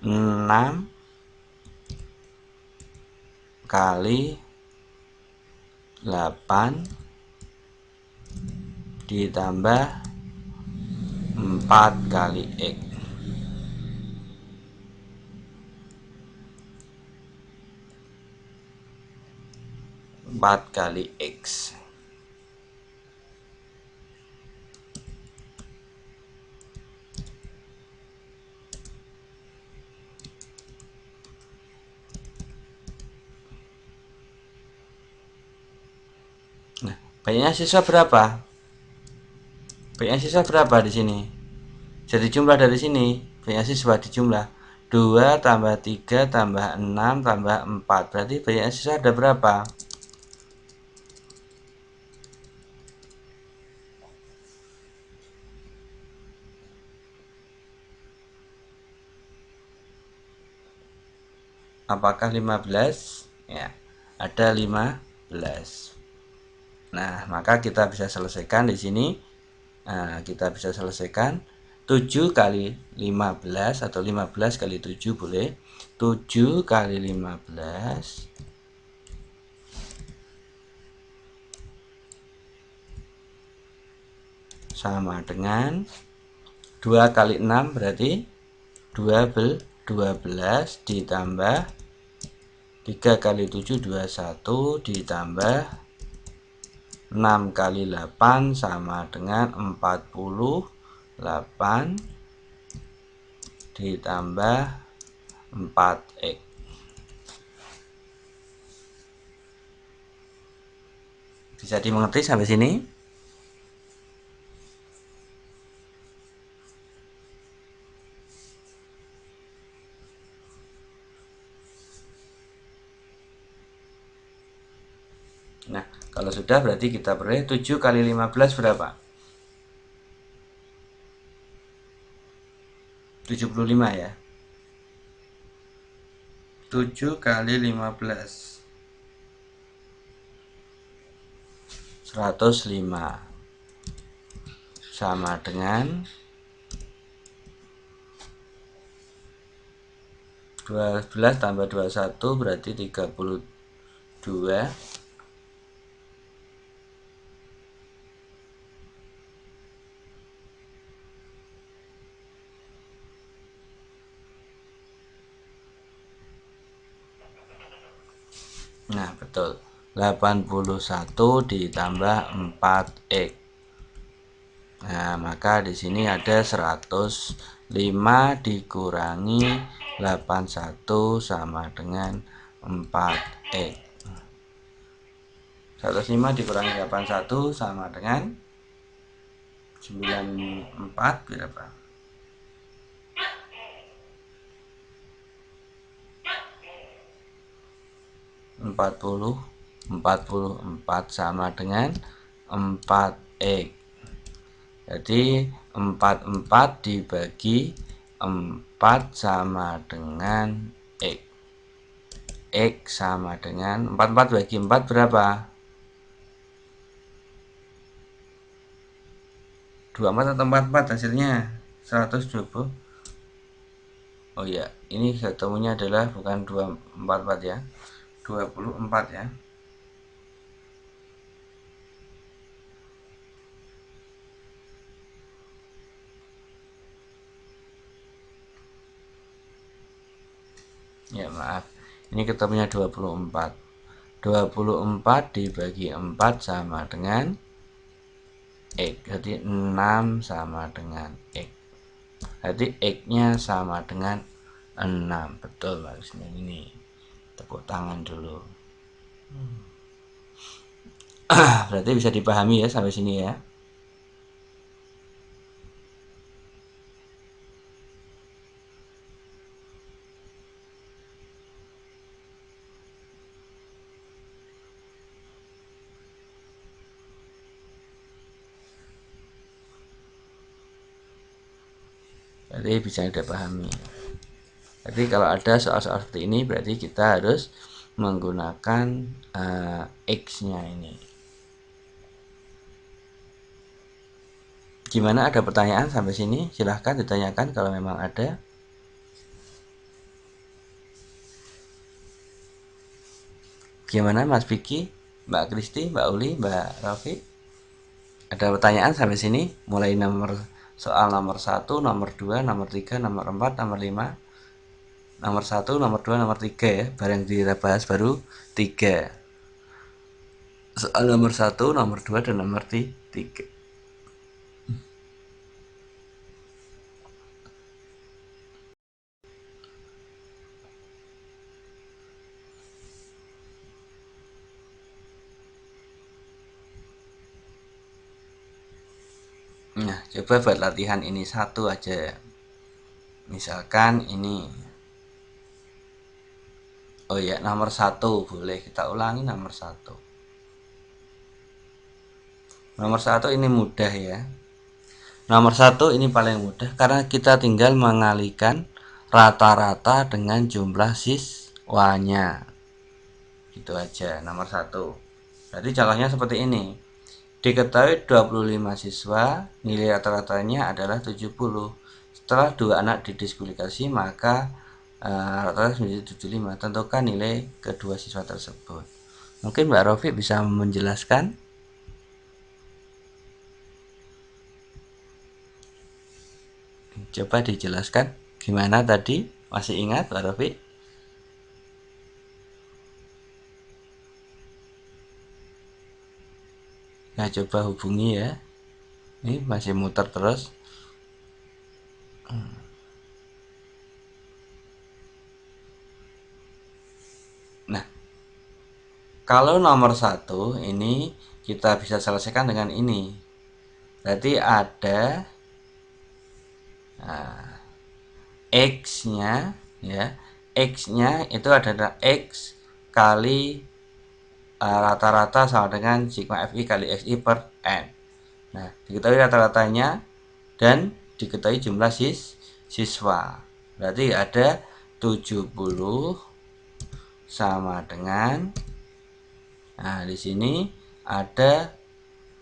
6 kali 8 ditambah 4 kali X. 4 kali X. Nah, banyaknya siswa berapa? Banyaknya siswa berapa di sini? Jadi jumlah dari sini, banyaknya siswa dijumlah 2 tambah 3 tambah 6 tambah 4. Berarti banyaknya siswa ada berapa? Apakah 15? Ya, ada 15. Nah, maka kita bisa selesaikan di sini. Nah, kita bisa selesaikan 7 kali 15 atau 15 kali 7 boleh. 7 kali 15 sama dengan 2 kali 6 berarti 12 ditambah 3 kali 7 21 ditambah 6 kali 8 sama dengan 48 ditambah 4X. Bisa dimengerti sampai sini? Nah, kalau sudah berarti kita peroleh 7 kali 15 berapa? 75 ya. 7 kali 15 105 sama dengan 12 tambah 21 berarti 32. Nah, betul. 81 ditambah 4X. Nah, maka di sini ada 105 dikurangi 81 sama dengan 4X. 105 dikurangi 81 sama dengan 94 berapa? 44 sama dengan 4X. Jadi 44 dibagi 4 sama dengan X. X sama dengan 44 bagi 4 berapa? 24 atau 44 hasilnya? 120. Oh iya, ini ketemunya adalah bukan 244 ya. 24 ya. Ya maaf, ini ketemunya 24. 24 dibagi 4 sama dengan X. Jadi 6 sama dengan X. Jadi X-nya sama dengan 6. Betul Pak Kusnul. Ini tepuk tangan dulu. Berarti bisa dipahami ya sampai sini ya. Berarti bisa dipahami. Jadi kalau ada soal-soal seperti ini berarti kita harus menggunakan X-nya ini. Gimana, ada pertanyaan sampai sini? Silahkan ditanyakan kalau memang ada. Gimana Mas Vicky, Mbak Kristi, Mbak Uli, Mbak Rafi? Ada pertanyaan sampai sini? Mulai soal nomor 1, nomor 2, nomor 3, nomor 4, nomor 5, nomor 1, nomor 2, nomor 3 ya. Barang kita bahas baru 3. Soal nomor 1, nomor 2, dan nomor 3. Nah, coba buat latihan ini satu aja. Misalkan ini. Oh ya, nomor 1 boleh kita ulangi nomor 1. Nomor 1 ini mudah ya. Nomor 1 ini paling mudah karena kita tinggal mengalihkan rata-rata dengan jumlah siswanya. Gitu aja, nomor 1. Jadi contohnya seperti ini. Diketahui 25 siswa, nilai rata-ratanya adalah 70. Setelah 2 anak didiskualifikasi, maka rata-rata menjadi 75. Tentukan nilai kedua siswa tersebut. Mungkin Mbak Rofi bisa menjelaskan? Coba dijelaskan gimana tadi? Masih ingat Mbak Rofi? Nah, coba hubungi ya. Ini masih muter terus. Nah, kalau nomor 1 ini kita bisa selesaikan dengan ini. Berarti ada X-nya ya. X-nya itu adalah X kali rata-rata sama dengan sigma Fi kali Xi per N. Nah, diketahui rata-ratanya dan diketahui jumlah siswa. Berarti ada 70 sama dengan, nah di sini ada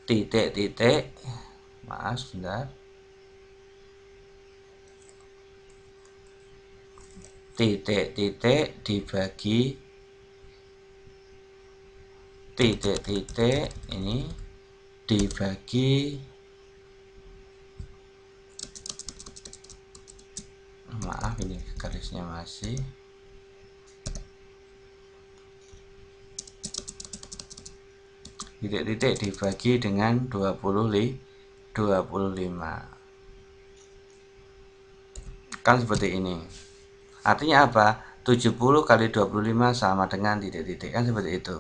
titik-titik, maaf sebentar, titik-titik dibagi titik-titik ini dibagi, maaf ini garisnya masih, titik-titik dibagi dengan 25. Kan seperti ini. Artinya apa? 70 kali 25 sama dengan titik-titik. Kan seperti itu.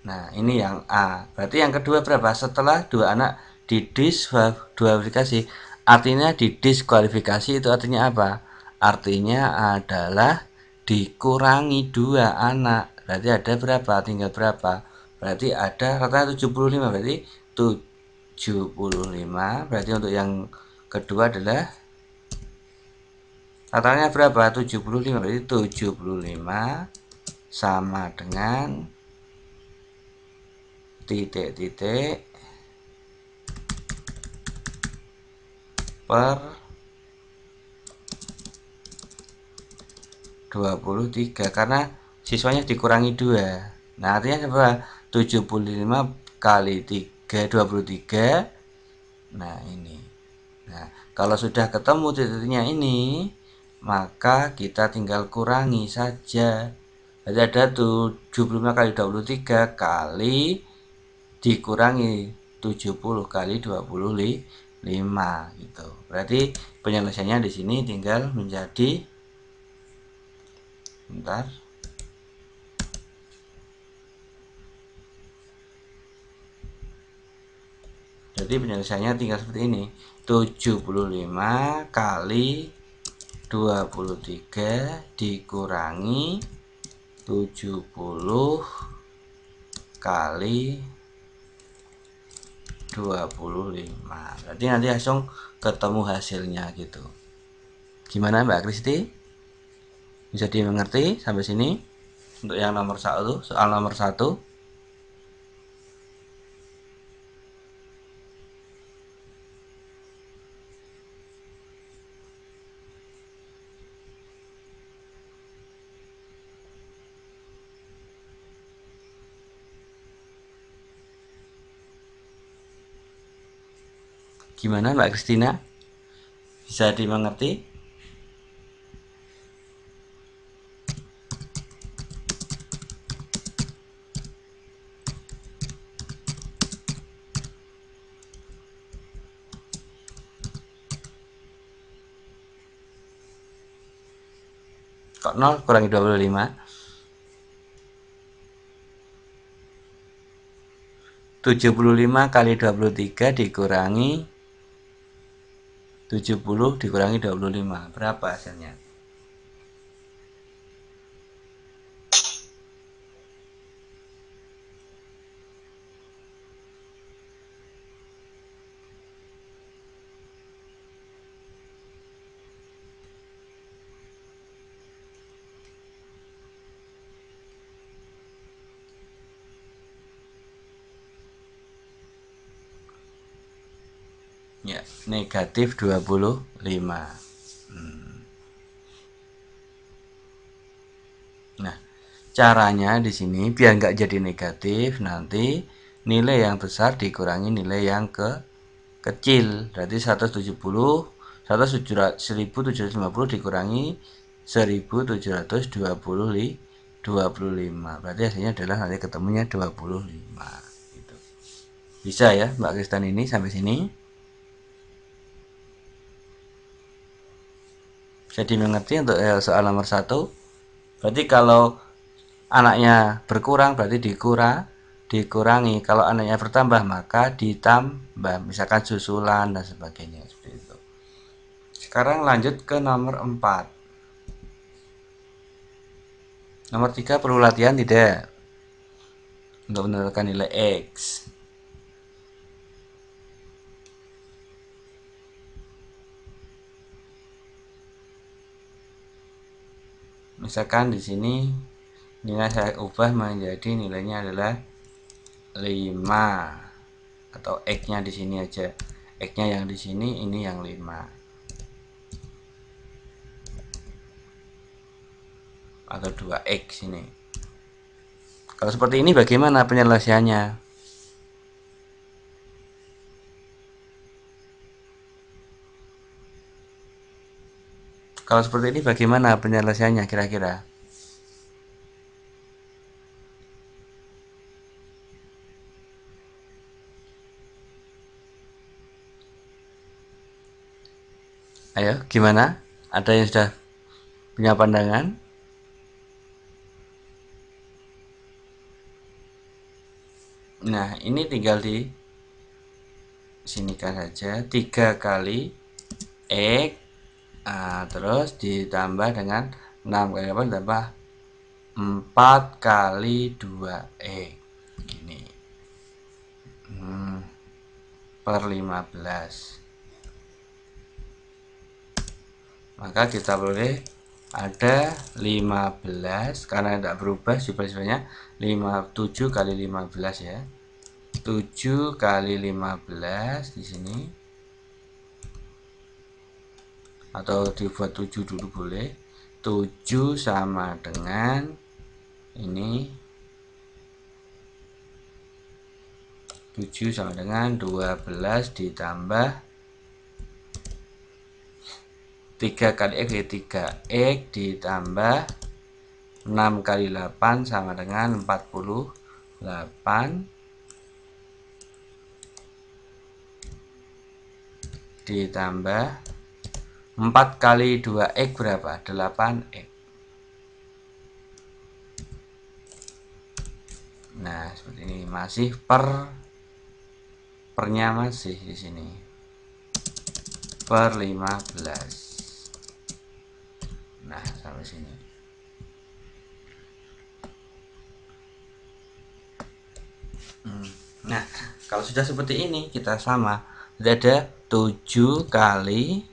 Nah, ini yang A. Berarti yang kedua berapa? Setelah 2 anak didiskualifikasi. Artinya didiskualifikasi itu artinya apa? Artinya adalah dikurangi 2 anak. Berarti ada berapa? Tinggal berapa? Berarti ada rata-rata 75. Berarti 75. Berarti untuk yang kedua adalah ratanya berapa? 75. Berarti 75 sama dengan titik-titik per 23 karena siswanya dikurangi 2. Nah, artinya berapa? 75 kali 3 23. Nah, ini. Nah, kalau sudah ketemu titiknya ini, maka kita tinggal kurangi saja. Jadi ada 75 kali 23 kali dikurangi 70 kali 25 gitu. Berarti penyelesaiannya di sini tinggal menjadi bentar. Jadi penyelesaiannya tinggal seperti ini. 75 kali 23 dikurangi 70 kali 25. Berarti nanti langsung ketemu hasilnya gitu. Gimana Mbak Kristi? Bisa dimengerti sampai sini? Untuk yang nomor 1, soal nomor 1. Gimana Mbak Kristina? Bisa dimengerti? Kok 0 kurangi 25? 75 kali 23 dikurangi 70 dikurangi 25. Berapa hasilnya? Ya, negatif 25. Nah, caranya di sini biar nggak jadi negatif, nanti nilai yang besar dikurangi nilai yang kecil. Berarti 1750 dikurangi 1725. Berarti hasilnya adalah nanti ketemunya 25 gitu. Bisa ya Mbak Kristan ini sampai sini? Bisa dimengerti untuk soal nomor 1? Berarti kalau anaknya berkurang berarti dikurangi. Kalau anaknya bertambah maka ditambah. Misalkan susulan dan sebagainya seperti itu. Sekarang lanjut ke nomor 4. Nomor 3 perlu latihan tidak? Untuk menentukan nilai X. Misalkan di sini nilai saya ubah menjadi nilainya adalah 5 atau X-nya di sini aja. X-nya yang di sini, ini yang 5. Atau 2X ini. Kalau seperti ini bagaimana penyelesaiannya? Kalau seperti ini bagaimana penyelesaiannya kira-kira? Ayo, gimana? Ada yang sudah punya pandangan? Nah, ini tinggal di sinikan saja 3 kali X, terus ditambah dengan 6 kali 8 ditambah 4 kali 2X gini, per 15. Maka kita boleh ada 15 karena tidak berubah sifat-sifatnya 7 kali 15 ya. 7 kali 15 di sini, atau dibuat 7 dulu boleh. 7 sama dengan ini, 7 sama dengan 12 ditambah 3 kali X, 3X ditambah 6 kali 8 sama dengan 48 ditambah 4 kali 2x berapa? 8x. Nah, seperti ini, masih pernya masih di sini. Per 15. Nah, sampai sini. Nah, kalau sudah seperti ini kita sama. Sudah ada 7 kali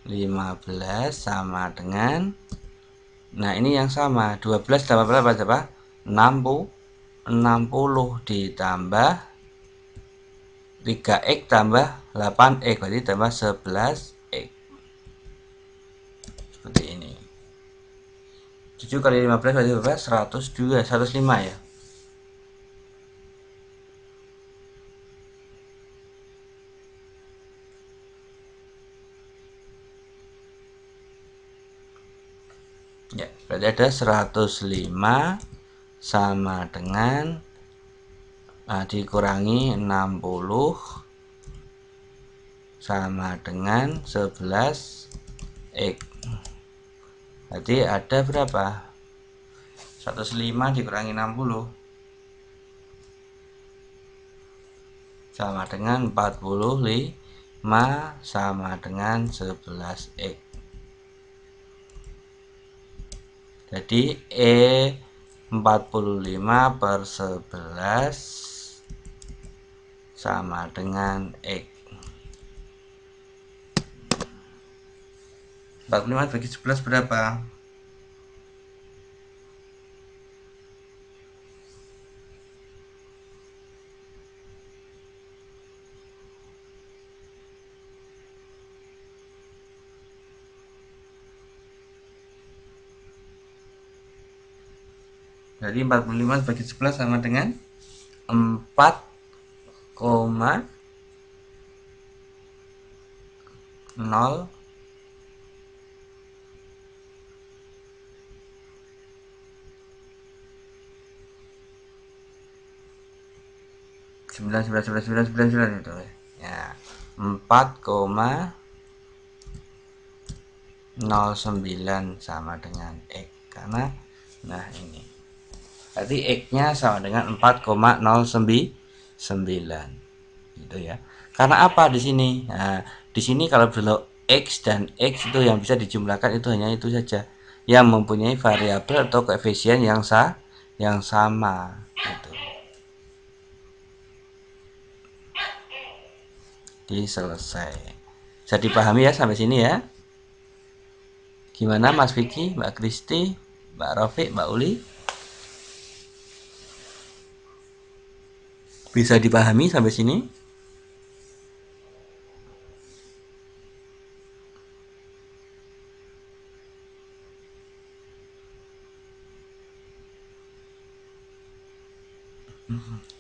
15 sama dengan, nah ini yang sama, 12 tambah berapa? 60 ditambah 3x tambah 8x, berarti tambah 11x. Seperti ini. 7 kali 15 berarti berapa? 102, 105 ya. Ya, berarti ada 105 sama dengan dikurangi 60 sama dengan 11x. Berarti ada berapa? 105 dikurangi 60 sama dengan 45 sama dengan 11x. Jadi E 45 per 11 sama dengan X. 45 bagi 11 berapa? Jadi 45 bagi 11 sama dengan 4,0 9 11 11 11 11 11 itu ya, 4,09 sama dengan X. Karena nah ini berarti X-nya sama dengan 4,09 gitu ya. Karena apa di sini? Nah, di sini kalau belok X dan X itu yang bisa dijumlahkan itu hanya itu saja, yang mempunyai variabel atau koefisien yang sama gitu. Selesai. Bisa dipahami ya sampai sini ya? Gimana Mas Vicky, Mbak Kristi, Mbak Rofiq, Mbak Uli? Bisa dipahami sampai sini?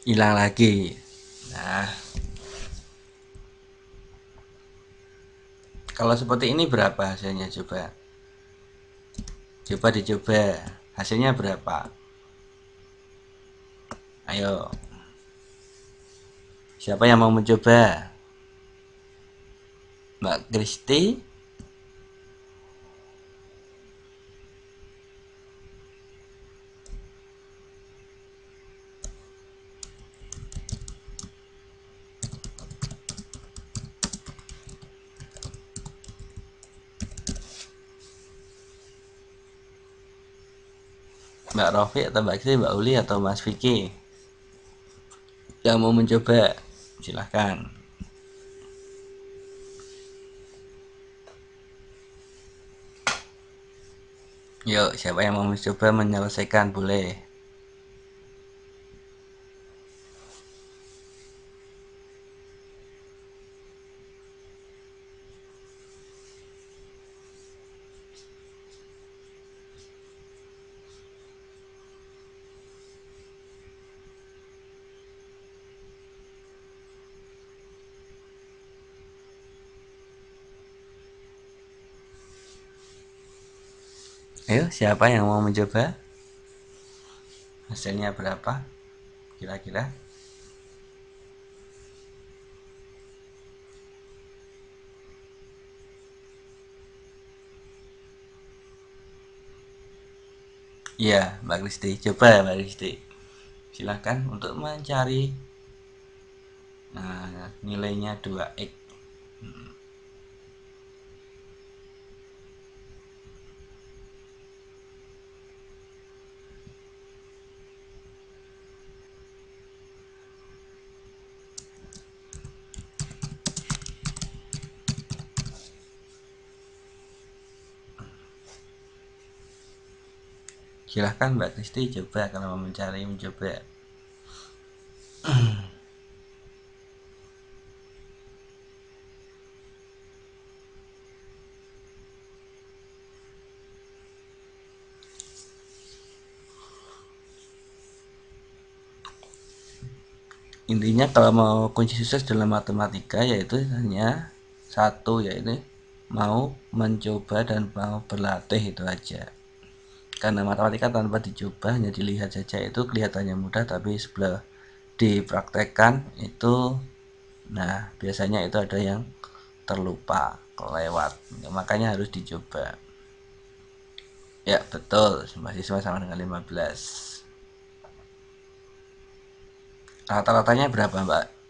Hilang lagi. Nah, kalau seperti ini berapa hasilnya coba? Coba dicoba. Hasilnya berapa? Ayo. Siapa yang mau mencoba? Mbak Kristi? Mbak Rofi atau Mbak Kristi, Mbak Uli atau Mas Vicky? Yang mau mencoba? Silahkan. Yuk, siapa yang mau mencoba menyelesaikan boleh. Ayo, siapa yang mau mencoba? Hasilnya berapa kira-kira? Iya, Mbak Kristi. Coba Mbak Kristi. Silahkan untuk mencari nilainya 2x. Silahkan Mbak Kristi coba kalau mau mencari mencoba. Intinya kalau mau kunci sukses dalam matematika yaitu hanya satu, yaitu mau mencoba dan mau berlatih, itu aja. Karena matematika tanpa dicoba hanya dilihat saja itu kelihatannya mudah, tapi sebelah dipraktekkan itu biasanya itu ada yang terlupa, kelewat. Makanya harus dicoba. Ya betul, mahasiswa sama dengan 15. Rata-ratanya berapa Mbak?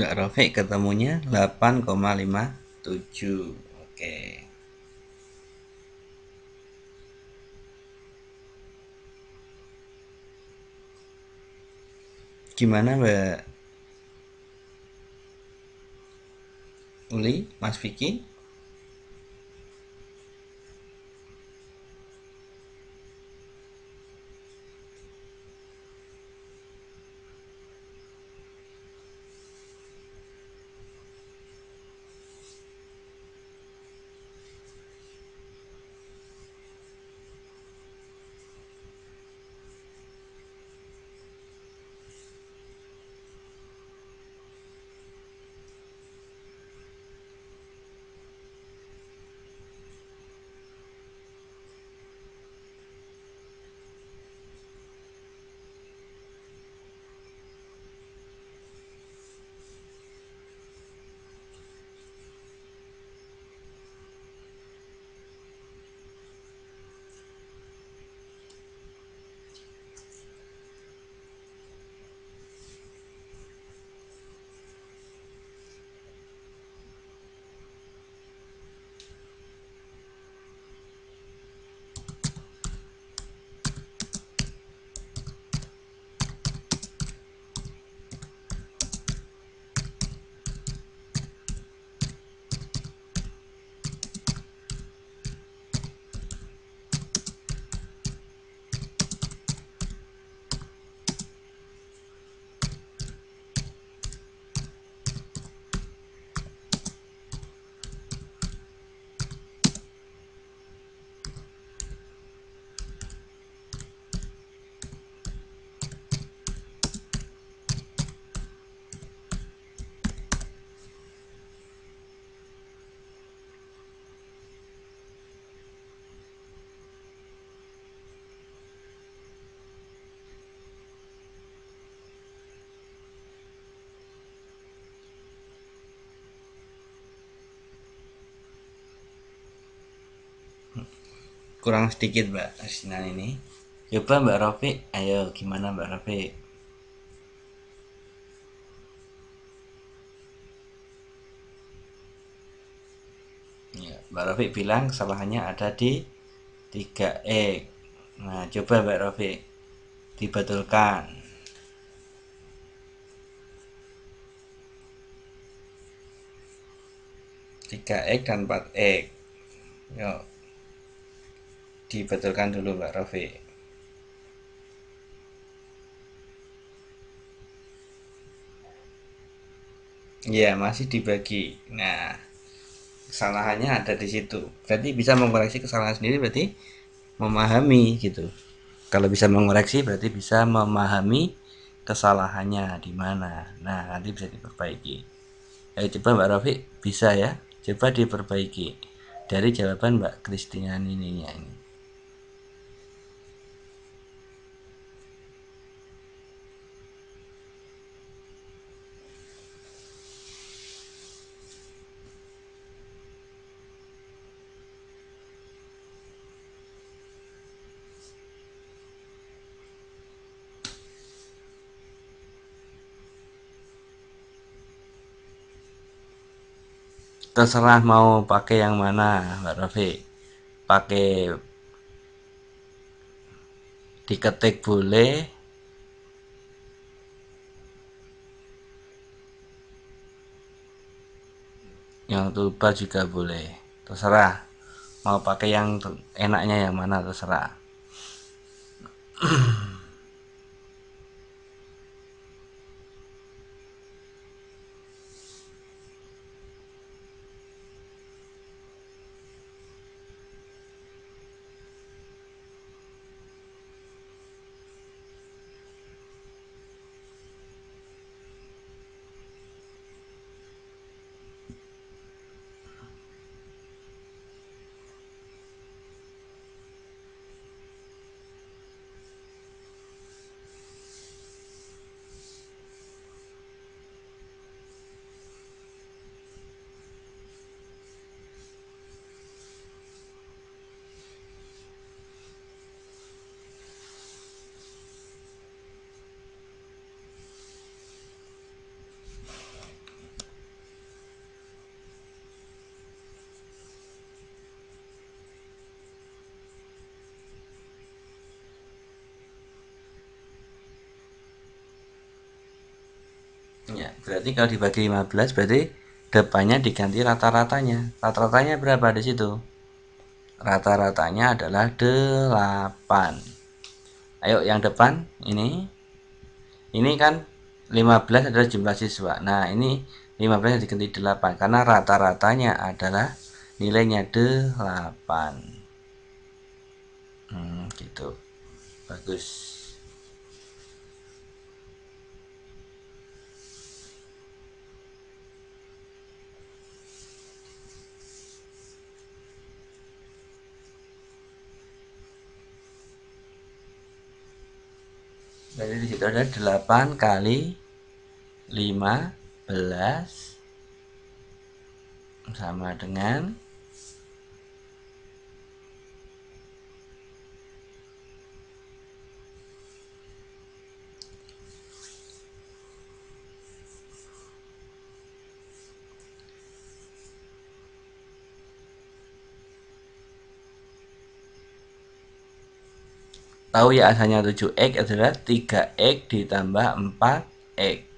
Mbak Rofiq ketemunya 8,57. Oke. Gimana Mbak Uli, Mas Vicky? Kurang sedikit Mbak asinan ini. Coba Mbak Rofiq, ayo gimana Mbak Rofiq? Ya, Mbak Rofiq bilang kesalahannya ada di 3x. Nah, coba Mbak Rofiq dibetulkan. 3x dan 4x. Yuk, dibetulkan dulu Mbak Rofiq. Ya, masih dibagi. Nah, kesalahannya ada di situ. Berarti bisa mengoreksi kesalahan sendiri, berarti memahami gitu. Kalau bisa mengoreksi berarti bisa memahami kesalahannya di mana. Nah, nanti bisa diperbaiki. Ayo coba Mbak Rofi, bisa ya? Coba diperbaiki dari jawaban Mbak Kristina ini. Terserah mau pakai yang mana Mbak Rofi. Pakai diketik boleh, yang toolbar juga boleh. Terserah mau pakai yang enaknya yang mana terserah. Ya, berarti kalau dibagi 15 berarti depannya diganti rata-ratanya. Rata-ratanya berapa di situ? Rata-ratanya adalah 8. Ayo yang depan ini kan 15 adalah jumlah siswa. Nah, ini 15 diganti 8 karena rata-ratanya adalah nilainya 8. Gitu. Bagus. Jadi di situ ada 8 kali 15 sama dengan tahu ya asalnya 7x adalah 3x ditambah 4x.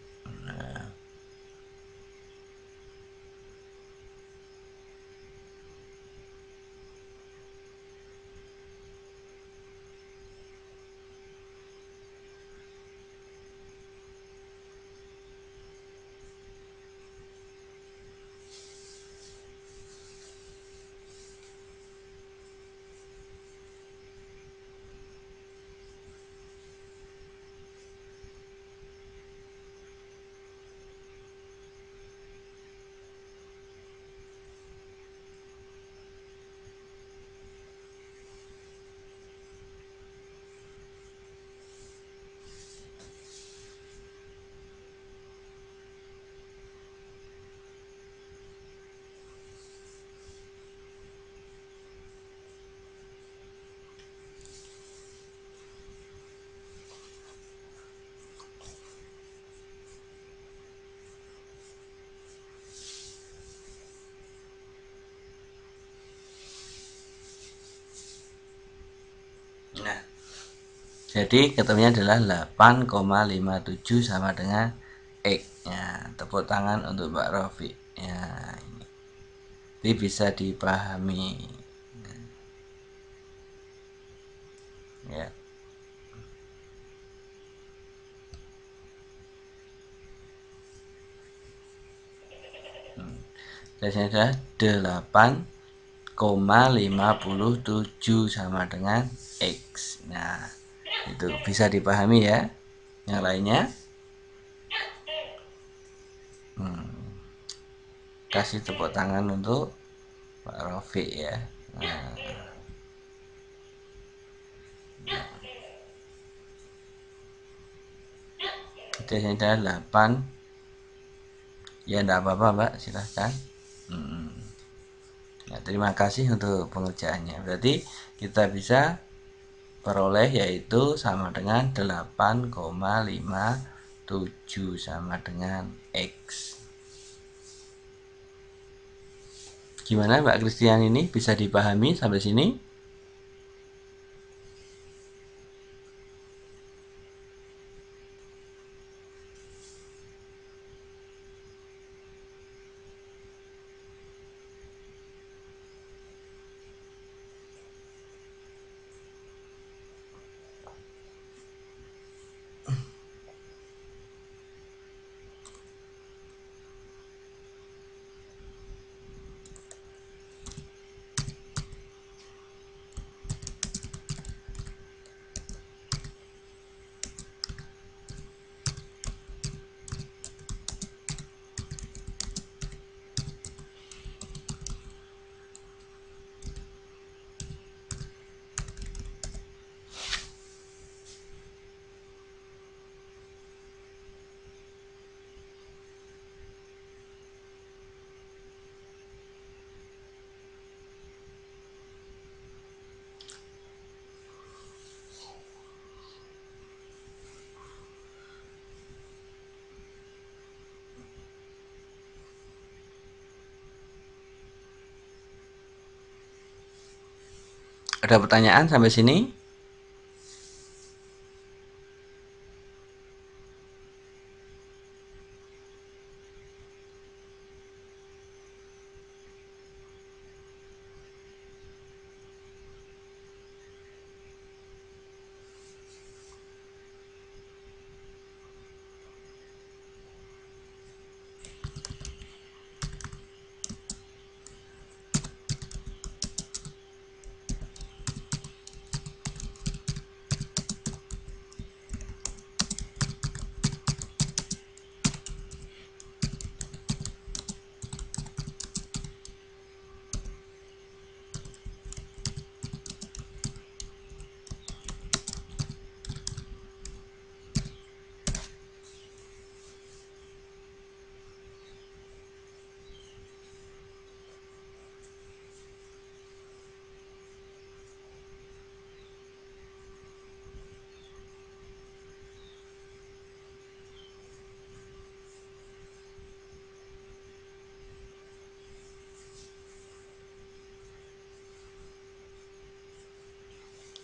Nah, jadi ketemunya adalah 8,57 sama dengan X. Ya, tepuk tangan untuk Mbak Rofi. Ya, ini bisa dipahami. Ya. Hasilnya adalah 8,57 sama dengan X. Nah, itu bisa dipahami ya. Yang lainnya kasih tepuk tangan untuk Pak Rofi ya. Nah, hasilnya adalah 8. Ya enggak apa-apa Mbak, silahkan. Ya, terima kasih untuk pengerjaannya. Berarti kita bisa peroleh yaitu sama dengan 8,57 sama dengan X. Gimana Mbak Christian, ini bisa dipahami sampai sini? Ada pertanyaan sampai sini?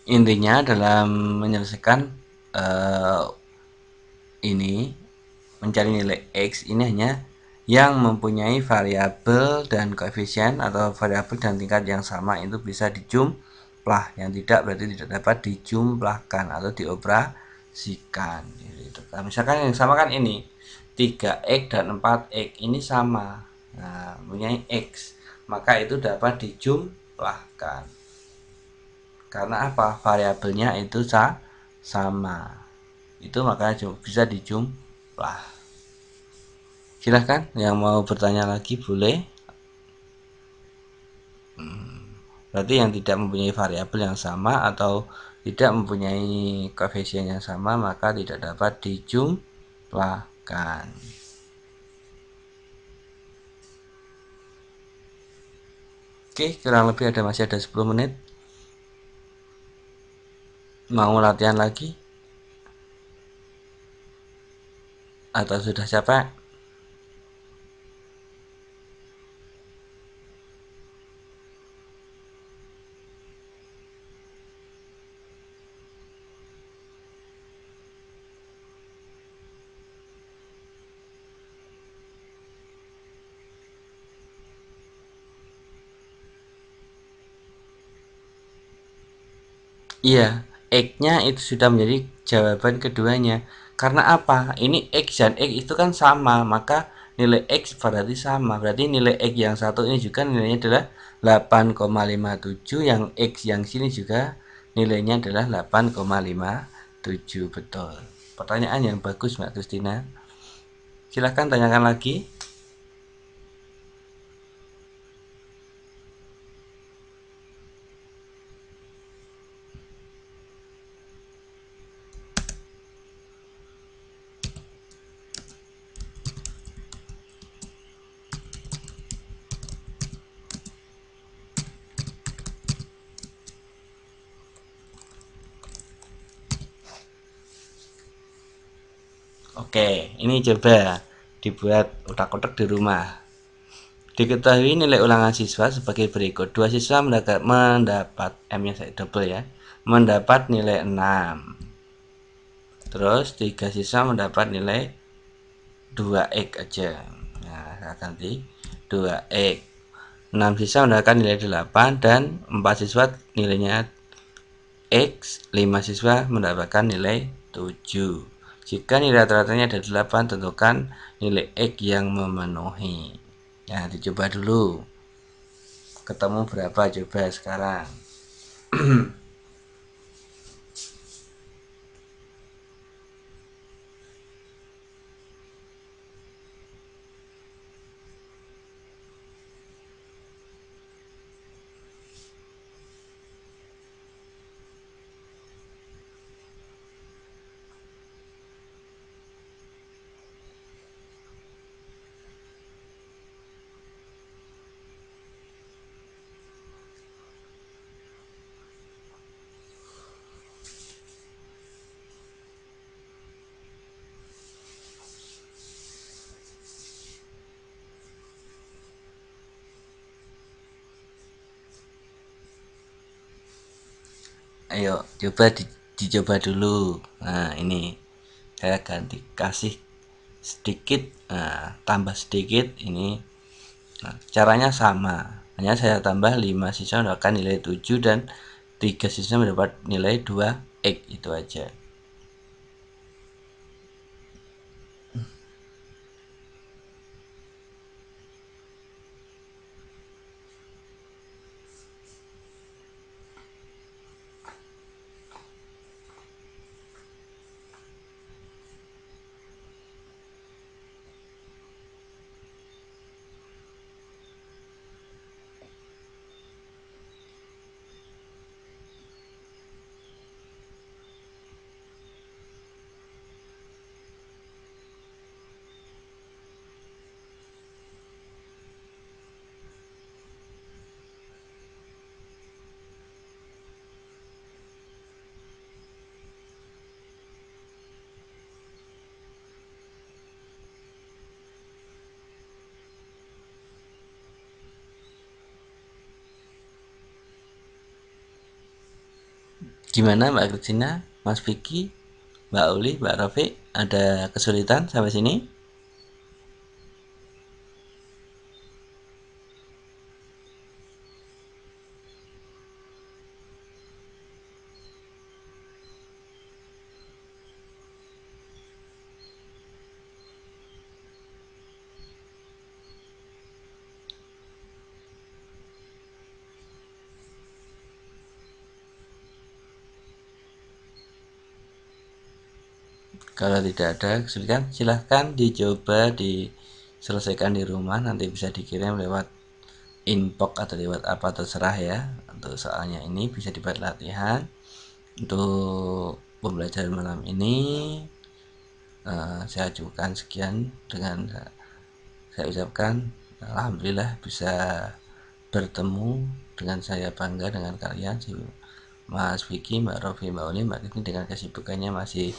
Intinya dalam menyelesaikan uh, ini mencari nilai X ini hanya yang mempunyai variabel dan koefisien atau variabel dan tingkat yang sama itu bisa dijumlah, yang tidak berarti tidak dapat dijumlahkan atau dioperasikan gitu. Nah, misalkan yang sama kan ini 3x dan 4x ini sama, nah, mempunyai X, maka itu dapat dijumlahkan karena apa, variabelnya itu sama, itu makanya bisa dijumlah. Silahkan yang mau bertanya lagi boleh. Berarti yang tidak mempunyai variabel yang sama atau tidak mempunyai koefisien yang sama maka tidak dapat dijumlahkan. Oke, kurang lebih masih ada 10 menit. Mau latihan lagi? Atau sudah capek? Iya, X-nya itu sudah menjadi jawaban keduanya. Karena apa? Ini X dan X itu kan sama, maka nilai X berarti sama. Berarti nilai X yang satu ini juga nilainya adalah 8,57, yang X yang sini juga nilainya adalah 8,57. Betul. Pertanyaan yang bagus, Mbak Kristina. Silahkan tanyakan lagi. Oke, ini coba dibuat otak-otak di rumah. Diketahui nilai ulangan siswa sebagai berikut. Dua siswa mendapat M-nya saya double ya. Mendapat nilai 6. Terus 3 siswa mendapat nilai 2x aja. Nah, saya ganti 2x. 6 siswa mendapatkan nilai 8 dan 4 siswa nilainya X, 5 siswa mendapatkan nilai 7. Jika nilai rata-ratanya ada 8, tentukan nilai X yang memenuhi. Nah, dicoba dulu. Ketemu berapa coba sekarang? Ayo coba dicoba dulu. Nah, ini saya ganti kasih sedikit, nah, tambah sedikit ini. Nah, caranya sama, hanya saya tambah 5 siswa mendapatkan nilai 7 dan 3 siswa mendapat nilai 2x, itu aja. Gimana Mbak Kristina, Mas Vicky, Mbak Uli, Mbak Rafiq, ada kesulitan sampai sini? Kalau tidak ada kesulitan, silahkan dicoba diselesaikan di rumah. Nanti bisa dikirim lewat inbox atau lewat apa terserah ya. Untuk soalnya ini bisa dibuat latihan. Untuk pembelajaran malam ini saya ajukan sekian dengan saya ucapkan alhamdulillah bisa bertemu dengan saya, bangga dengan kalian si Mas Vicky, Mbak Rofi, Mbak Uli, Mbak Titi dengan kesibukannya masih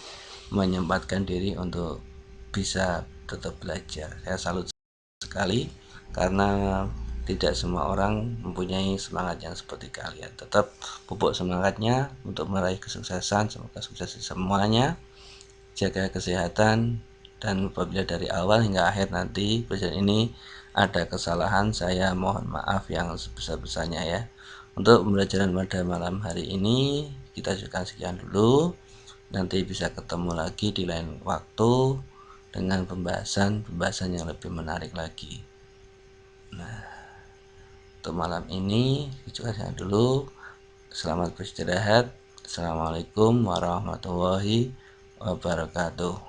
menyempatkan diri untuk bisa tetap belajar. Saya salut sekali karena tidak semua orang mempunyai semangat yang seperti kalian. Tetap pupuk semangatnya untuk meraih kesuksesan. Semoga sukses semuanya. Jaga kesehatan, dan apabila dari awal hingga akhir nanti perjalanan ini ada kesalahan, saya mohon maaf yang sebesar-besarnya ya. Untuk pembelajaran pada malam hari ini kita cukupkan sekian dulu. Nanti bisa ketemu lagi di lain waktu dengan pembahasan yang lebih menarik lagi. Nah, untuk malam ini kita cukupkan dulu. Selamat beristirahat. Assalamualaikum warahmatullahi wabarakatuh.